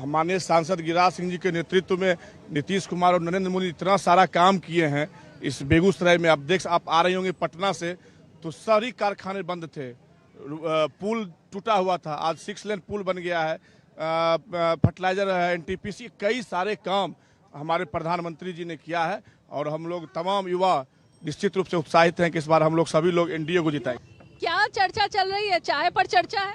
माननीय सांसद गिरिराज सिंह जी के नेतृत्व में नीतीश कुमार और नरेंद्र मोदी इतना सारा काम किए हैं इस बेगूसराय में। आप आ रही होंगे पटना से तो सारी कारखाने बंद थे, पुल टूटा हुआ था, आज 6 लेन पुल बन गया है, फर्टिलाइजर है, NTPC, कई सारे काम हमारे प्रधानमंत्री जी ने किया है। और हम लोग तमाम युवा निश्चित रूप से उत्साहित हैं कि इस बार हम लोग सभी लोग NDA को जिताएंगे। क्या चर्चा चल रही है? चाय पर चर्चा है?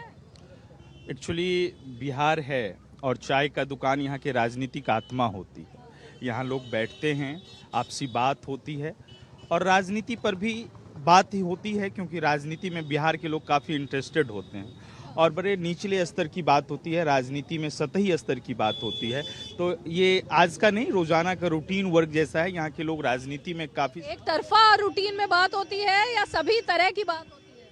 एक्चुअली बिहार है और चाय का दुकान यहाँ के राजनीतिक आत्मा होती है। यहाँ लोग बैठते हैं, आपसी बात होती है और राजनीति पर भी बात ही होती है, क्योंकि राजनीति में बिहार के लोग काफ़ी इंटरेस्टेड होते हैं और बड़े निचले स्तर की बात होती है, राजनीति में सतही स्तर की बात होती है। तो ये आज का नहीं, रोजाना का रूटीन वर्क जैसा है। यहाँ के लोग राजनीति में काफ़ी एक तरफा रूटीन में बात होती है या सभी तरह की बात होती है?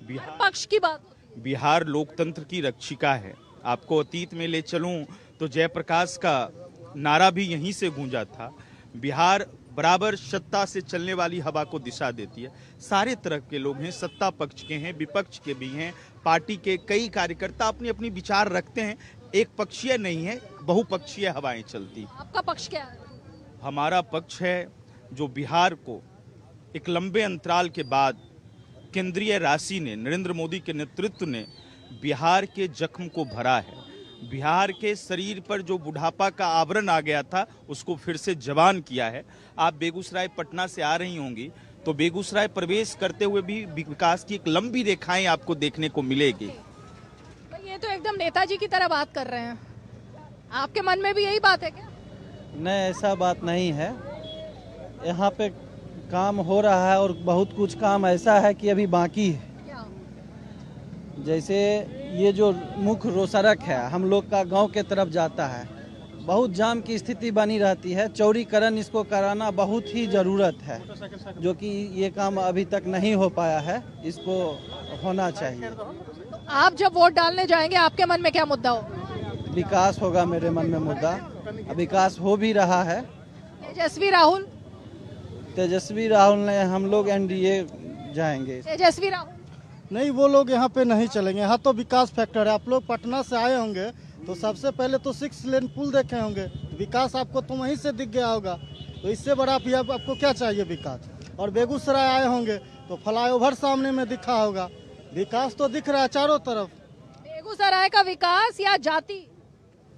बिहार पक्ष की बात होती है? बिहार लोकतंत्र की रक्षिका है। आपको अतीत में ले चलूं तो जयप्रकाश का नारा भी यहीं से गूंजा था। बिहार बराबर सत्ता से चलने वाली हवा को दिशा देती है। सारे तरह के लोग हैं, सत्ता पक्ष के हैं, विपक्ष के भी हैं, पार्टी के कई कार्यकर्ता अपनी अपनी विचार रखते हैं। एक पक्षीय नहीं है, बहुपक्षीय हवाएं चलती। आपका पक्ष क्या है? हमारा पक्ष है जो बिहार को एक लंबे अंतराल के बाद केंद्रीय राशि ने, नरेंद्र मोदी के नेतृत्व ने बिहार के जख्म को भरा है। बिहार के शरीर पर जो बुढ़ापा का आवरण आ गया था उसको फिर से जवान किया है। आप बेगूसराय पटना से आ रही होंगी तो बेगूसराय प्रवेश करते हुए भी विकास की एक लंबी रेखाएं आपको देखने को मिलेगी। ये तो एकदम नेताजी की तरह बात कर रहे हैं, आपके मन में भी यही बात है क्या? नहीं, ऐसा बात नहीं है। यहाँ पे काम हो रहा है और बहुत कुछ काम ऐसा है कि अभी बाकी है। जैसे ये जो मुख्य सड़क है हम लोग का गांव के तरफ जाता है, बहुत जाम की स्थिति बनी रहती है। चौड़ीकरण इसको कराना बहुत ही ज़रूरत है, जो कि ये काम अभी तक नहीं हो पाया है, इसको होना चाहिए। तो आप जब वोट डालने जाएंगे आपके मन में क्या मुद्दा होगा? विकास होगा मेरे मन में मुद्दा, विकास हो भी रहा है। तेजस्वी राहुल ने हम लोग NDA जाएंगे। तेजस्वी राहुल नहीं, वो लोग यहाँ पे नहीं चलेंगे। यहाँ तो विकास फैक्टर है। आप लोग पटना से आए होंगे तो सबसे पहले तो 6 लेन पुल देखे होंगे, विकास आपको तो वहीं से दिख गया होगा। तो इससे बड़ा आपको क्या चाहिए विकास? और बेगूसराय आए होंगे तो फ्लाईओवर सामने में दिखा होगा, विकास तो दिख रहा है चारों तरफ। बेगूसराय का विकास या जाति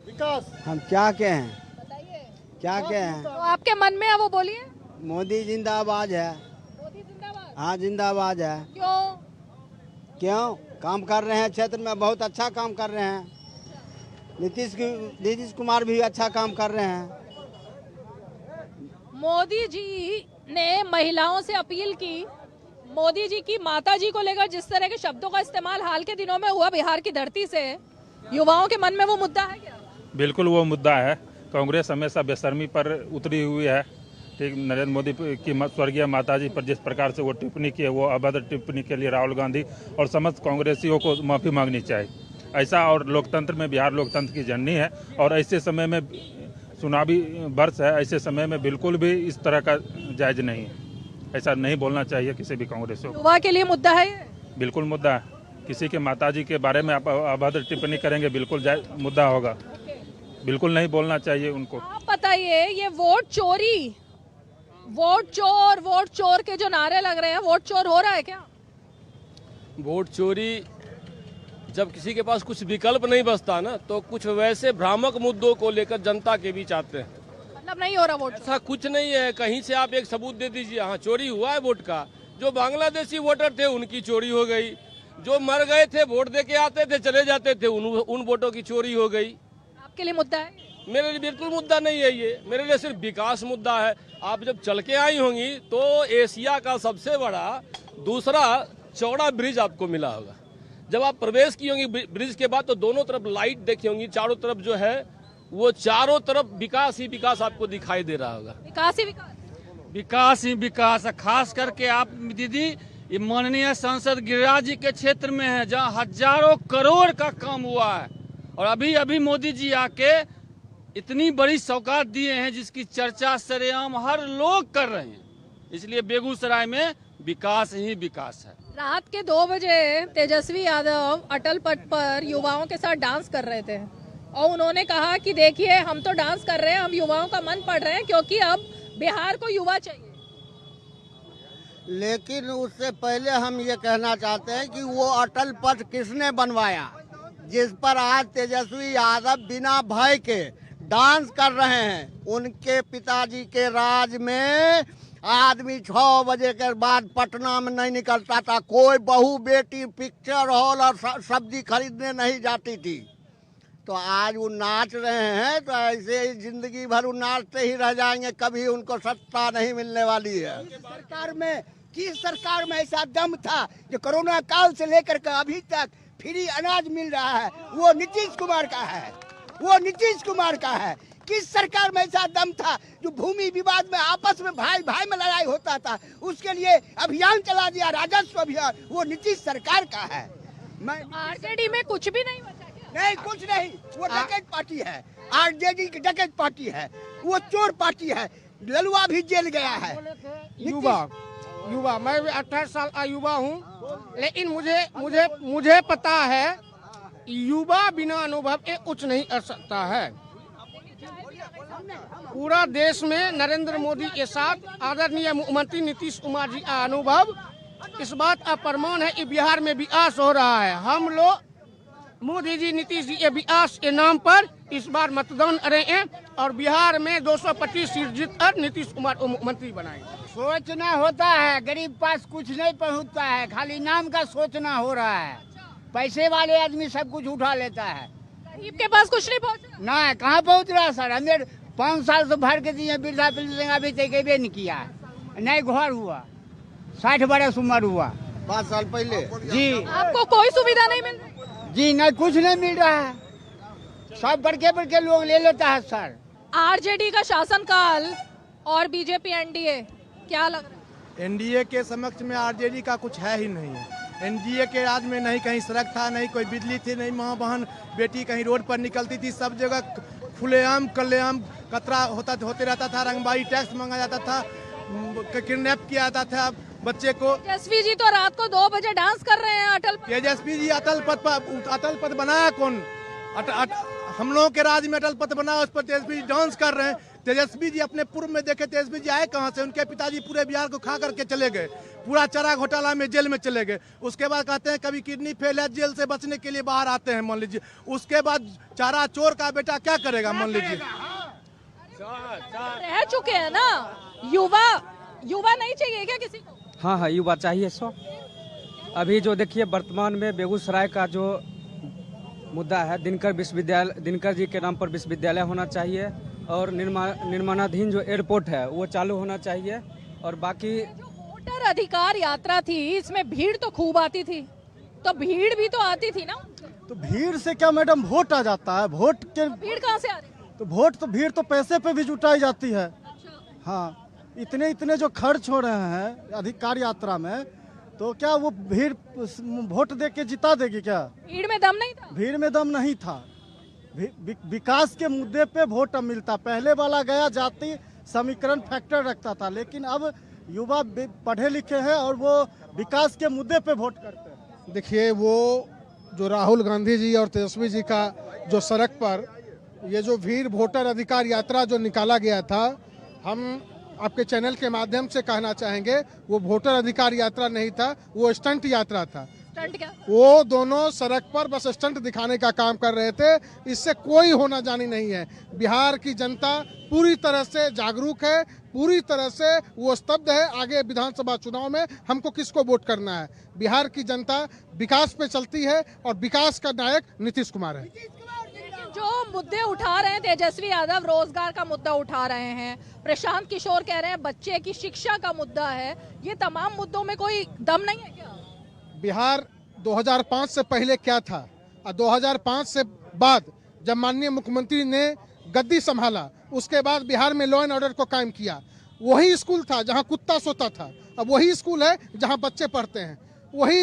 विकास? हम क्या कहें, क्या कहें? तो आपके मन में है वो बोलिए। मोदी जिंदाबाद है। हाँ, जिंदाबाद है। क्यों? काम कर रहे हैं, क्षेत्र में बहुत अच्छा काम कर रहे हैं। नीतीश कुमार भी अच्छा काम कर रहे हैं। मोदी जी ने महिलाओं से अपील की, मोदी जी की माता जी को लेकर जिस तरह के शब्दों का इस्तेमाल हाल के दिनों में हुआ बिहार की धरती से, युवाओं के मन में वो मुद्दा है क्या? बिल्कुल वो मुद्दा है। कांग्रेस हमेशा बेशर्मी पर उतरी हुई है। ठीक, नरेंद्र मोदी की स्वर्गीय माताजी पर जिस प्रकार से वो टिप्पणी की है, वो अभद्र टिप्पणी के लिए राहुल गांधी और समस्त कांग्रेसियों को माफ़ी मांगनी चाहिए। ऐसा, और लोकतंत्र में बिहार लोकतंत्र की जननी है और ऐसे समय में चुनावी वर्ष है, ऐसे समय में बिल्कुल भी इस तरह का जायज नहीं है। ऐसा नहीं बोलना चाहिए किसी भी कांग्रेसियों को। युवा के लिए मुद्दा है ये? बिल्कुल मुद्दा है। किसी के माताजी के बारे में आप अभद्र टिप्पणी करेंगे, बिल्कुल मुद्दा होगा। बिल्कुल नहीं बोलना चाहिए उनको। आप बताइए, ये वोट चोर के जो नारे लग रहे हैं, वोट चोर हो रहा है क्या? वोट चोरी जब किसी के पास कुछ विकल्प नहीं बचता ना, तो कुछ वैसे भ्रामक मुद्दों को लेकर जनता के बीच आते हैं। मतलब नहीं हो रहा वोट? ऐसा कुछ नहीं है, कहीं से आप एक सबूत दे दीजिए। हाँ, चोरी हुआ है वोट का। जो बांग्लादेशी वोटर थे उनकी चोरी हो गई, जो मर गए थे वोट दे के आते थे चले जाते थे, उन वोटों की चोरी हो गई। आपके लिए मुद्दा है? मेरे लिए बिल्कुल मुद्दा नहीं है ये। मेरे लिए सिर्फ विकास मुद्दा है। आप जब चल के आई होंगी तो एशिया का सबसे बड़ा दूसरा चौड़ा ब्रिज आपको मिला होगा। जब आप प्रवेश की होंगी ब्रिज के बाद तो दोनों तरफ लाइट देखी होंगी, चारों तरफ जो है वो चारों तरफ विकास ही विकास आपको दिखाई दे रहा होगा। विकास ही विकास। विकास ही विकास है। खास करके आप दीदी ये माननीय सांसद गिरिराज जी के क्षेत्र में है, जहां हजारों करोड़ का काम हुआ है और अभी अभी मोदी जी आके इतनी बड़ी सौगात दिए हैं जिसकी चर्चा सरेआम हर लोग कर रहे हैं। इसलिए बेगूसराय में विकास ही विकास है। रात के 2 बजे तेजस्वी यादव अटल पथ पर युवाओं के साथ डांस कर रहे थे और उन्होंने कहा कि देखिए हम तो डांस कर रहे हैं, हम युवाओं का मन पढ़ रहे हैं क्योंकि अब बिहार को युवा चाहिए। लेकिन उससे पहले हम ये कहना चाहते हैं कि वो अटल पथ किसने बनवाया जिस पर आज तेजस्वी यादव बिना भय के डांस कर रहे हैं। उनके पिताजी के राज में आदमी 6 बजे के बाद पटना में नहीं निकलता था, कोई बहू बेटी पिक्चर हॉल और सब्जी खरीदने नहीं जाती थी। तो आज वो नाच रहे हैं तो ऐसे ही जिंदगी भर वो नाचते ही रह जाएंगे, कभी उनको सत्ता नहीं मिलने वाली है। किस सरकार में ऐसा दम था जो कोरोना काल से लेकर के अभी तक फ्री अनाज मिल रहा है? वो नीतीश कुमार का है, वो नीतीश कुमार का है। किस सरकार में ऐसा दम था जो भूमि विवाद में आपस में भाई भाई में लड़ाई होता था, उसके लिए अभियान चला दिया, राजस्व अभियान? वो नीतीश सरकार का है। आरजेडी में कुछ भी नहीं बचा क्या? नहीं, कुछ नहीं। वो डकैत पार्टी है, आरजेडी की डकैत पार्टी है, वो चोर पार्टी है। ललुआ भी जेल गया है। युवा मैं 28 साल का युवा हूँ, लेकिन मुझे पता है युवा बिना अनुभव के कुछ नहीं कर सकता है। पूरा देश में नरेंद्र मोदी के साथ आदरणीय मुख्यमंत्री नीतीश कुमार जी का अनुभव इस बात का प्रमाण है कि बिहार में विकास हो रहा है। हम लोग मोदी जी नीतीश जी के विकास के नाम पर इस बार मतदान करेंगे और बिहार में 225 सीट जीतकर नीतीश कुमार को मुख्यमंत्री बनाएंगे। सोचना होता है, गरीब पास कुछ नहीं पहुँचता है, खाली नाम का सोचना हो रहा है। पैसे वाले आदमी सब कुछ उठा लेता है, गरीब के पास कुछ नहीं पहुँचा। ना, कहाँ पहुँच रहा सर? हमें 5 साल से भर के दिए वृद्धा पेंशन, अभी तक भी नहीं किया, नहीं घर हुआ, 60 बरस उम्र हुआ 5 साल पहले। जी, आपको कोई सुविधा नहीं मिल रही? जी नहीं, कुछ नहीं मिल रहा है, सब बड़के बड़के लोग ले लेता है सर। आरजेडी का शासनकाल और बीजेपी एनडीए, क्या लग रहा है? एनडीए के समक्ष में आरजेडी का कुछ है ही नहीं है। एनडीए के राज में नहीं कहीं सड़क था, नहीं कोई बिजली थी, नहीं माँ बहन बेटी कहीं रोड पर निकलती थी। सब जगह खुलेआम कलेआम कतरा होते रहता था, रंगबाई टैक्स मांगा जाता था, किडनैप किया जाता था बच्चे को। तेजस्वी जी तो रात को 2 बजे डांस कर रहे हैं अटल पथ। तेजस्वी जी अटल पथ बनाया कौन? हम लोगों के राज में अटल पथ बना, उस पर तेजस्वी जी डांस कर रहे हैं। तेजस्वी जी अपने पूर्व में देखे, तेजस्वी जी आए कहाँ से? उनके पिताजी पूरे बिहार को खा करके चले गए, पूरा चारा घोटाला में जेल में चले गए। उसके बाद कहते हैं कभी किडनी फेल है, जेल से बचने के लिए बाहर आते हैं, मान लीजिए। उसके बाद चारा चोर का बेटा क्या करेगा, मान लीजिए। रह चुके हैं ना, युवा नहीं चाहिए क्या किसी को? हाँ, युवा चाहिए सो। अभी जो देखिए वर्तमान में बेगूसराय का जो मुद्दा है, दिनकर जी के नाम पर विश्वविद्यालय होना चाहिए और निर्माणाधीन जो एयरपोर्ट है वो चालू होना चाहिए। और बाकी वोटर अधिकार यात्रा थी, इसमें भीड़ तो खूब आती थी, तो भीड़ भी तो आती थी ना। तो भीड़ से क्या मैडम वोट आ जाता है? वोट के भीड़ कहाँ से आ रही? तो भीड़ तो पैसे पे भी जुटाई जाती है। हाँ, इतने जो खर्च हो रहे हैं अधिकार यात्रा में, तो क्या वो भीड़ वोट दे के जिता देगी क्या? भीड़ में दम नहीं था। भीड़ में दम नहीं था। विकास के मुद्दे पे वोट अब मिलता। पहले वाला गया जाति समीकरण फैक्टर रखता था, लेकिन अब युवा पढ़े लिखे हैं और वो विकास के मुद्दे पे वोट करते हैं। देखिए, वो जो राहुल गांधी जी और तेजस्वी जी का जो सड़क पर ये जो भीड़ वोटर अधिकार यात्रा जो निकाला गया था, हम आपके चैनल के माध्यम से कहना चाहेंगे वो वोटर अधिकार यात्रा नहीं था, वो स्टंट यात्रा था। स्टंट क्या? वो दोनों सड़क पर बस स्टंट दिखाने का काम कर रहे थे, इससे कोई होना जानी नहीं है। बिहार की जनता पूरी तरह से जागरूक है, पूरी तरह से वो स्तब्ध है। आगे विधानसभा चुनाव में हमको किसको वोट करना है? बिहार की जनता विकास पे चलती है और विकास का नायक नीतीश कुमार है। जो मुद्दे उठा रहे हैं तेजस्वी यादव, रोजगार का मुद्दा उठा रहे हैं, प्रशांत किशोर कह रहे हैं बच्चे की शिक्षा का मुद्दा है, ये तमाम मुद्दों में कोई दम नहीं है क्या? बिहार 2005 से पहले क्या था और 2005 से बाद जब माननीय मुख्यमंत्री ने गद्दी संभाला, उसके बाद बिहार में लॉ एंड ऑर्डर को कायम किया। वही स्कूल था जहाँ कुत्ता सोता था, अब वही स्कूल है जहाँ बच्चे पढ़ते हैं। वही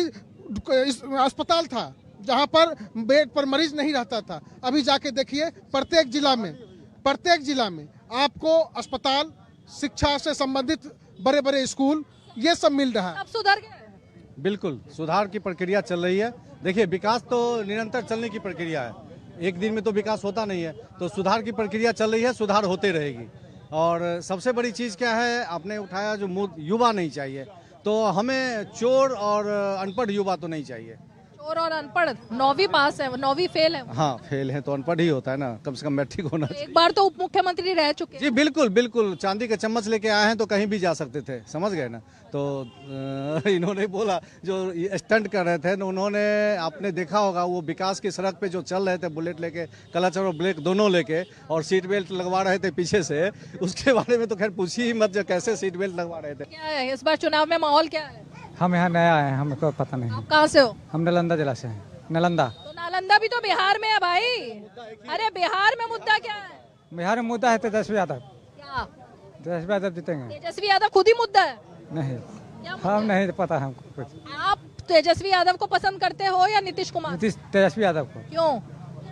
अस्पताल था जहाँ पर बेड पर मरीज नहीं रहता था। अभी जाके देखिए प्रत्येक जिला में आपको अस्पताल, शिक्षा से संबंधित बड़े बड़े स्कूल, ये सब मिल रहा है। अब सुधर गया है। बिल्कुल सुधार की प्रक्रिया चल रही है। देखिए विकास तो निरंतर चलने की प्रक्रिया है, एक दिन में तो विकास होता नहीं है, तो सुधार की प्रक्रिया चल रही है, सुधार होते रहेगी। और सबसे बड़ी चीज़ क्या है, आपने उठाया जो युवा नहीं चाहिए, तो हमें चोर और अनपढ़ युवा तो नहीं चाहिए। चोर और अनपढ़ 9वीं पास है, 9वीं फेल है। हाँ फेल है तो अनपढ़ ही होता है ना, कम से कम मैट्रिक होना चाहिए। एक बार तो उप मुख्यमंत्री रह चुके हैं। जी बिल्कुल बिल्कुल, चांदी का चम्मच लेके आए हैं तो कहीं भी जा सकते थे, समझ गए ना। तो इन्होंने बोला जो स्टंट कर रहे थे, उन्होंने आपने देखा होगा वो विकास की सड़क पे जो चल रहे थे बुलेट लेके, क्लच और ब्रेक दोनों लेके, और सीट बेल्ट लगवा रहे थे पीछे से, उसके बारे में तो खैर पूछी ही मत जो कैसे सीट बेल्ट लगवा रहे थे। क्या है इस बार चुनाव में माहौल क्या है? हम यहाँ नया आए हैं, हमको पता नहीं। आप कहाँ से हो? हम नालंदा जिला से हैं। नालंदा तो नालंदा भी तो बिहार में है भाई। अरे बिहार में मुद्दा क्या है? बिहार में मुद्दा है तेजस्वी यादव। क्या तेजस्वी यादव जीतेंगे? तेजस्वी यादव खुद ही मुद्दा है? नहीं, हम नहीं पता हमको कुछ। आप तेजस्वी यादव को पसंद करते हो या नीतीश कुमार? तेजस्वी यादव को। क्यों?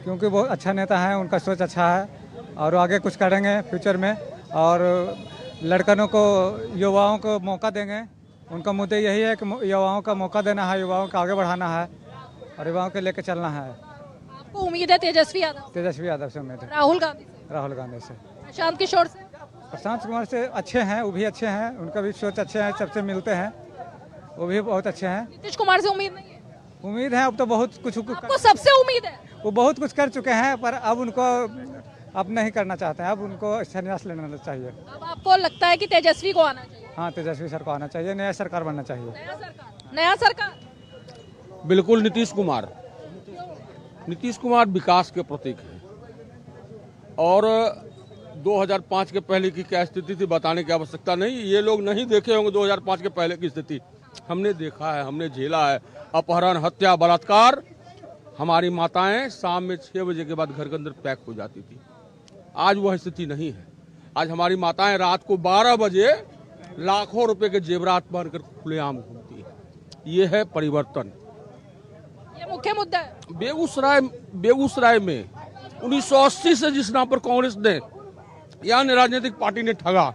क्योंकि वो अच्छा नेता है, उनका सोच अच्छा है और आगे कुछ करेंगे फ्यूचर में, और लड़कों को, युवाओं को मौका देंगे। उनका मुद्दा यही है कि युवाओं का मौका देना है, युवाओं को आगे बढ़ाना है और युवाओं को लेकर चलना है। आपको उम्मीद है तेजस्वी यादव? तेजस्वी यादव से उम्मीद है। राहुल गांधी से? राहुल गांधी से। प्रशांत किशोर से? प्रशांत कुमार से अच्छे हैं, वो भी अच्छे हैं, उनका भी सोच अच्छे हैं, सबसे मिलते हैं, वो भी बहुत अच्छे हैं। नीतीश कुमार से उम्मीद नहीं है? उम्मीद है, अब तो बहुत कुछ आपको सबसे उम्मीद है? वो बहुत कुछ कर चुके हैं, पर अब उनको अब नहीं करना चाहते हैं, अब उनको संन्यास लेना चाहिए। अब आपको लगता है कि तेजस्वी को आना चाहिए? हाँ, तेजस्वी सर को आना चाहिए, नया सरकार बनना चाहिए। नया सरकार? बिल्कुल नीतीश कुमार। नीतीश कुमार विकास के प्रतीक है, और 2005 के पहले की क्या स्थिति थी बताने की आवश्यकता नहीं। ये लोग नहीं देखे होंगे 2005 के पहले की स्थिति, हमने देखा है, हमने झेला है। अपहरण, हत्या, बलात्कार। हमारी माताएं शाम में 6 बजे के बाद घर के अंदर पैक हो जाती थी, आज वह स्थिति नहीं है। आज हमारी माताएं रात को 12 बजे लाखों रुपए के जेवरात पहनकर खुलेआम घूमती है। ये है परिवर्तन। ये मुख्य मुद्दा है। बेगूसराय में 1980 से जिस नाम पर कांग्रेस ने या राजनीतिक पार्टी ने ठगा,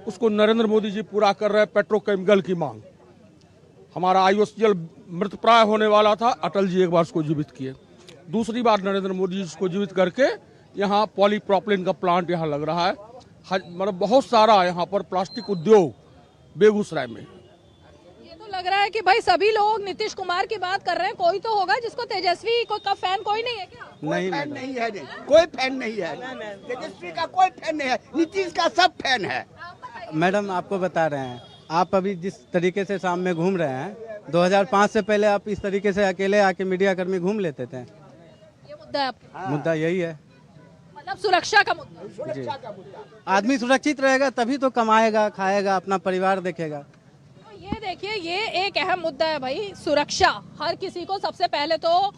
उसको नरेंद्र मोदी जी पूरा कर रहे हैं। पेट्रोकेमिकल की मांग, हमारा IOCL मृतप्राय होने वाला था, अटल जी एक बार उसको जीवित किए, दूसरी बार नरेंद्र मोदी जी उसको जीवित करके यहाँ पॉलीप्रोपिलीन का प्लांट यहाँ लग रहा है। मतलब बहुत सारा यहाँ पर प्लास्टिक उद्योग बेगूसराय में। ये तो लग रहा है कि भाई सभी लोग नीतीश कुमार की बात कर रहे हैं, कोई तो होगा जिसको तेजस्वी का फैन कोई नहीं है क्या? नहीं, फैन नहीं है, कोई फैन नहीं है, तेजस्वी का कोई फैन नहीं है, नीतीश का सब फैन है। मैडम आपको बता रहे हैं, आप अभी जिस तरीके से शाम में घूम रहे हैं, 2005 से पहले आप इस तरीके से अकेले आके मीडिया कर्मी घूम लेते थे। ये मुद्दा है आपका? मुद्दा यही है, मतलब सुरक्षा का मुद्दा। जी। आदमी सुरक्षित रहेगा तभी तो कमाएगा, खाएगा, अपना परिवार देखेगा। तो ये देखिए, ये एक अहम मुद्दा है भाई, सुरक्षा। हर किसी को सबसे पहले तो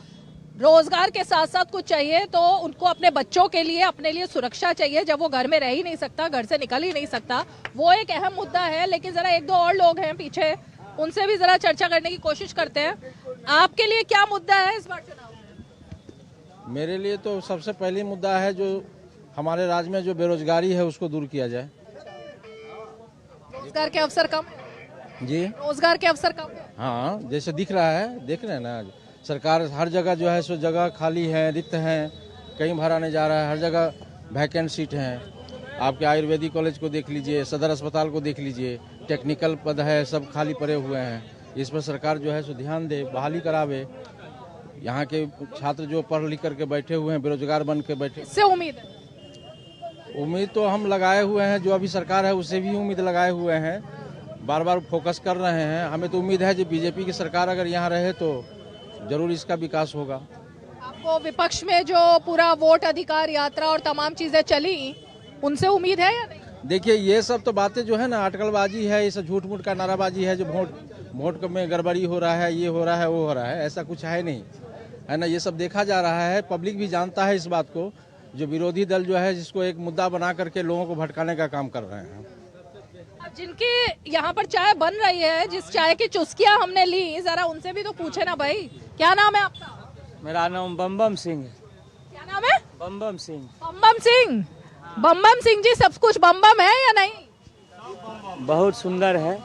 रोजगार के साथ साथ कुछ चाहिए, तो उनको अपने बच्चों के लिए, अपने लिए सुरक्षा चाहिए। जब वो घर में रह ही नहीं सकता, घर से निकल ही नहीं सकता, वो एक अहम मुद्दा है। लेकिन जरा एक दो और लोग हैं पीछे, उनसे भी जरा चर्चा करने की कोशिश करते हैं। आपके लिए क्या मुद्दा है इस बार चुनाव? मेरे लिए तो सबसे पहली मुद्दा है जो हमारे राज्य में जो बेरोजगारी है उसको दूर किया जाए। रोजगार के अवसर कम? जी, रोजगार के अवसर कम? हाँ, जैसे दिख रहा है, देख रहे हैं ना, सरकार हर जगह जो है सो जगह खाली है, रिक्त हैं, कहीं भरा नहीं जा रहा है, हर जगह वैकेंट सीट हैं। आपके आयुर्वेदिक कॉलेज को देख लीजिए, सदर अस्पताल को देख लीजिए, टेक्निकल पद है, सब खाली पड़े हुए हैं। इस पर सरकार जो है सो ध्यान दे, बहाली करावे। यहाँ के छात्र जो पढ़ लिख करके बैठे हुए हैं, बेरोजगार बन के बैठे, इससे उम्मीद है? उम्मीद तो हम लगाए हुए हैं, जो अभी सरकार है उससे भी उम्मीद लगाए हुए हैं, बार बार फोकस कर रहे हैं। हमें तो उम्मीद है कि बीजेपी की सरकार अगर यहाँ रहे तो जरूर इसका विकास होगा। आपको विपक्ष में जो पूरा वोट अधिकार यात्रा और तमाम चीजें चली, उनसे उम्मीद है या नहीं? देखिए, ये सब तो बातें जो है ना, अटकलबाजी है, ये सब झूठ मूठ का नाराबाजी है, जो वोट में गड़बड़ी हो रहा है, ये हो रहा है, वो हो रहा है, ऐसा कुछ है नहीं, है ना। ये सब देखा जा रहा है, पब्लिक भी जानता है इस बात को। जो विरोधी दल जो है, जिसको एक मुद्दा बना करके लोगों को भटकाने का काम कर रहे हैं। जिनके यहाँ पर चाय बन रही है, जिस चाय की चुस्कियाँ हमने ली, जरा उनसे भी तो पूछे ना भाई, क्या नाम है आपका? मेरा नाम बम सिंह है। क्या नाम है? बम सिंह। बम सिंह जी, सब कुछ बम है या नहीं? बहुत सुंदर है।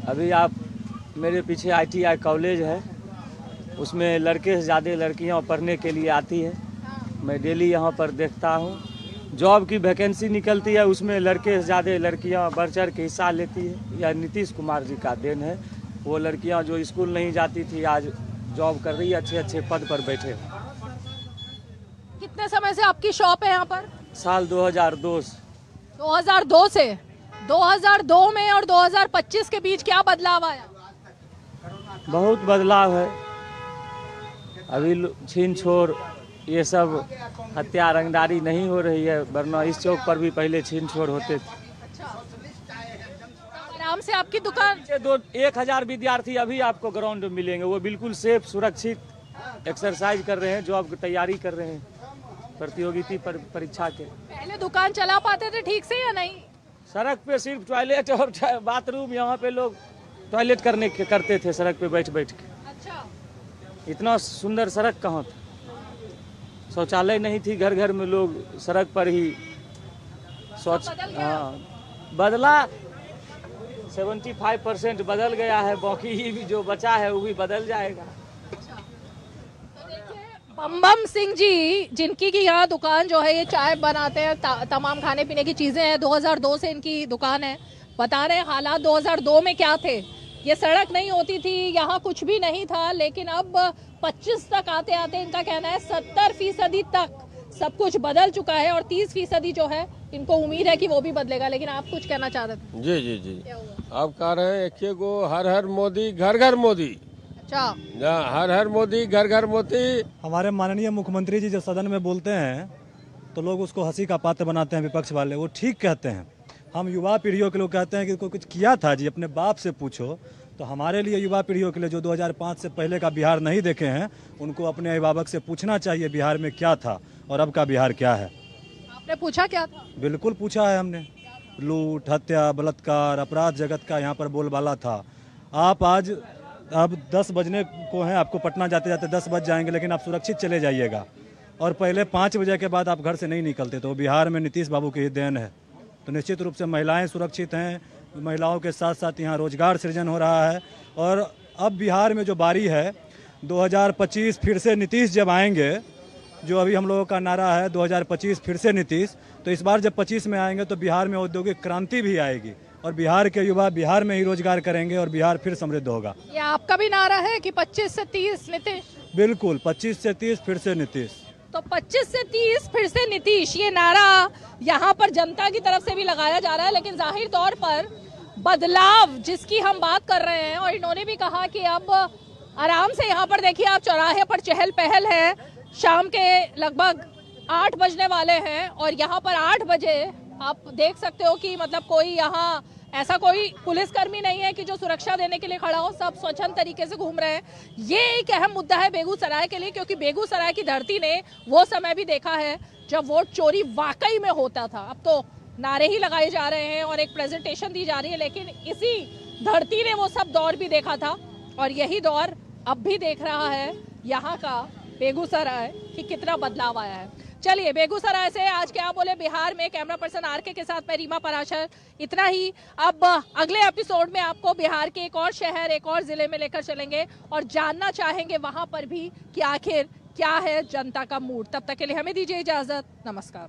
अभी आप मेरे पीछे ITI कॉलेज है, उसमें लड़के से ज़्यादा लड़कियां पढ़ने के लिए आती है। मैं डेली यहाँ पर देखता हूँ, जॉब की वैकेंसी निकलती है, उसमें लड़के से ज़्यादा लड़कियां बढ़ चढ़ के हिस्सा लेती है। यह नीतीश कुमार जी का देन है। वो लड़कियां जो स्कूल नहीं जाती थी आज जॉब कर रही है, अच्छे अच्छे पद पर बैठे। कितने समय से आपकी शॉप है यहाँ पर? साल 2002 से। 2002 से 2002 में और 2025 के बीच क्या बदलाव आया? बहुत बदलाव है। अभी छीन छोड़ ये सब हत्या रंगदारी नहीं हो रही है, वरना इस चौक पर भी पहले छीन छोड़ होते थे। आराम से आपकी दुकान 1000 विद्यार्थी अभी आपको ग्राउंड में मिलेंगे, वो बिल्कुल सेफ सुरक्षित एक्सरसाइज कर रहे हैं, जॉब की तैयारी कर रहे हैं प्रतियोगिता परीक्षा के। पहले दुकान चला पाते थे ठीक से या नहीं? सड़क पे सिर्फ टॉयलेट और बाथरूम, यहाँ पे लोग टॉयलेट करते थे सड़क पे बैठ बैठ के। अच्छा। इतना सुंदर सड़क कहाँ था, शौचालय नहीं थी, घर घर में लोग सड़क पर ही शौच। हाँ, बदला 75% बदल गया है, बाकी ही भी जो बचा है वो भी बदल जाएगा। बम सिंह जी, जिनकी की यहाँ दुकान जो है ये चाय बनाते हैं, तमाम खाने पीने की चीजें हैं, 2002 से इनकी दुकान है। बता रहे हालात 2002 में क्या थे, ये सड़क नहीं होती थी, यहाँ कुछ भी नहीं था, लेकिन अब 25 तक आते आते इनका कहना है 70% तक सब कुछ बदल चुका है और 30% जो है इनको उम्मीद है कि वो भी बदलेगा। लेकिन आप कुछ कहना चाह रहे थे? जी जी जी, आप कह रहे हैं एक गो हर हर मोदी घर घर मोदी। अच्छा, हर हर मोदी घर घर मोदी। हमारे माननीय मुख्यमंत्री जी जब सदन में बोलते हैं तो लोग उसको हंसी का पात्र बनाते हैं, विपक्ष वाले। वो ठीक कहते हैं। हम युवा पीढ़ियों के लोग कहते हैं कि कोई कुछ किया था जी, अपने बाप से पूछो। तो हमारे लिए युवा पीढ़ियों के लिए जो 2005 से पहले का बिहार नहीं देखे हैं, उनको अपने अभिभावक से पूछना चाहिए बिहार में क्या था और अब का बिहार क्या है। आपने पूछा क्या था? बिल्कुल पूछा है हमने। लूट, हत्या, बलात्कार, अपराध जगत का यहाँ पर बोलबाला था। आप आज अब 10 बजने को हैं, आपको पटना जाते जाते 10 बज जाएंगे, लेकिन आप सुरक्षित चले जाइएगा। और पहले 5 बजे के बाद आप घर से नहीं निकलते। तो बिहार में नीतीश बाबू की ही देन है। तो निश्चित रूप से महिलाएं सुरक्षित हैं, महिलाओं के साथ साथ यहाँ रोजगार सृजन हो रहा है। और अब बिहार में जो बारी है 2025 फिर से नीतीश जब आएंगे, जो अभी हम लोगों का नारा है 2025 फिर से नीतीश, तो इस बार जब 25 में आएंगे तो बिहार में औद्योगिक क्रांति भी आएगी और बिहार के युवा बिहार में ही रोजगार करेंगे और बिहार फिर समृद्ध होगा। ये आपका भी नारा है कि 25 से 30 नीतीश? बिल्कुल, 25 से 30 फिर से नीतीश। तो 25 से 30 फिर से नीतीश, ये नारा यहाँ पर जनता की तरफ से भी लगाया जा रहा है। लेकिन जाहिर तौर पर बदलाव जिसकी हम बात कर रहे हैं, और इन्होंने भी कहा कि अब आराम से यहाँ पर देखिए आप चौराहे पर चहल पहल है, शाम के लगभग 8 बजने वाले हैं और यहाँ पर 8 बजे आप देख सकते हो कि मतलब कोई यहाँ ऐसा कोई पुलिसकर्मी नहीं है कि जो सुरक्षा देने के लिए खड़ा हो, सब स्वच्छंद तरीके से घूम रहे हैं। ये एक अहम मुद्दा है बेगूसराय के लिए, क्योंकि बेगूसराय की धरती ने वो समय भी देखा है जब वोट चोरी वाकई में होता था। अब तो नारे ही लगाए जा रहे हैं और एक प्रेजेंटेशन दी जा रही है, लेकिन इसी धरती ने वो सब दौर भी देखा था और यही दौर अब भी देख रहा है यहाँ का बेगूसराय कि कितना बदलाव आया है। चलिए, बेगूसराय से आज क्या बोले बिहार में कैमरा पर्सन आरके के साथ मैं रीमा पराशर, इतना ही। अब अगले एपिसोड में आपको बिहार के एक और शहर, एक और जिले में लेकर चलेंगे और जानना चाहेंगे वहां पर भी कि आखिर क्या है जनता का मूड। तब तक के लिए हमें दीजिए इजाजत, नमस्कार।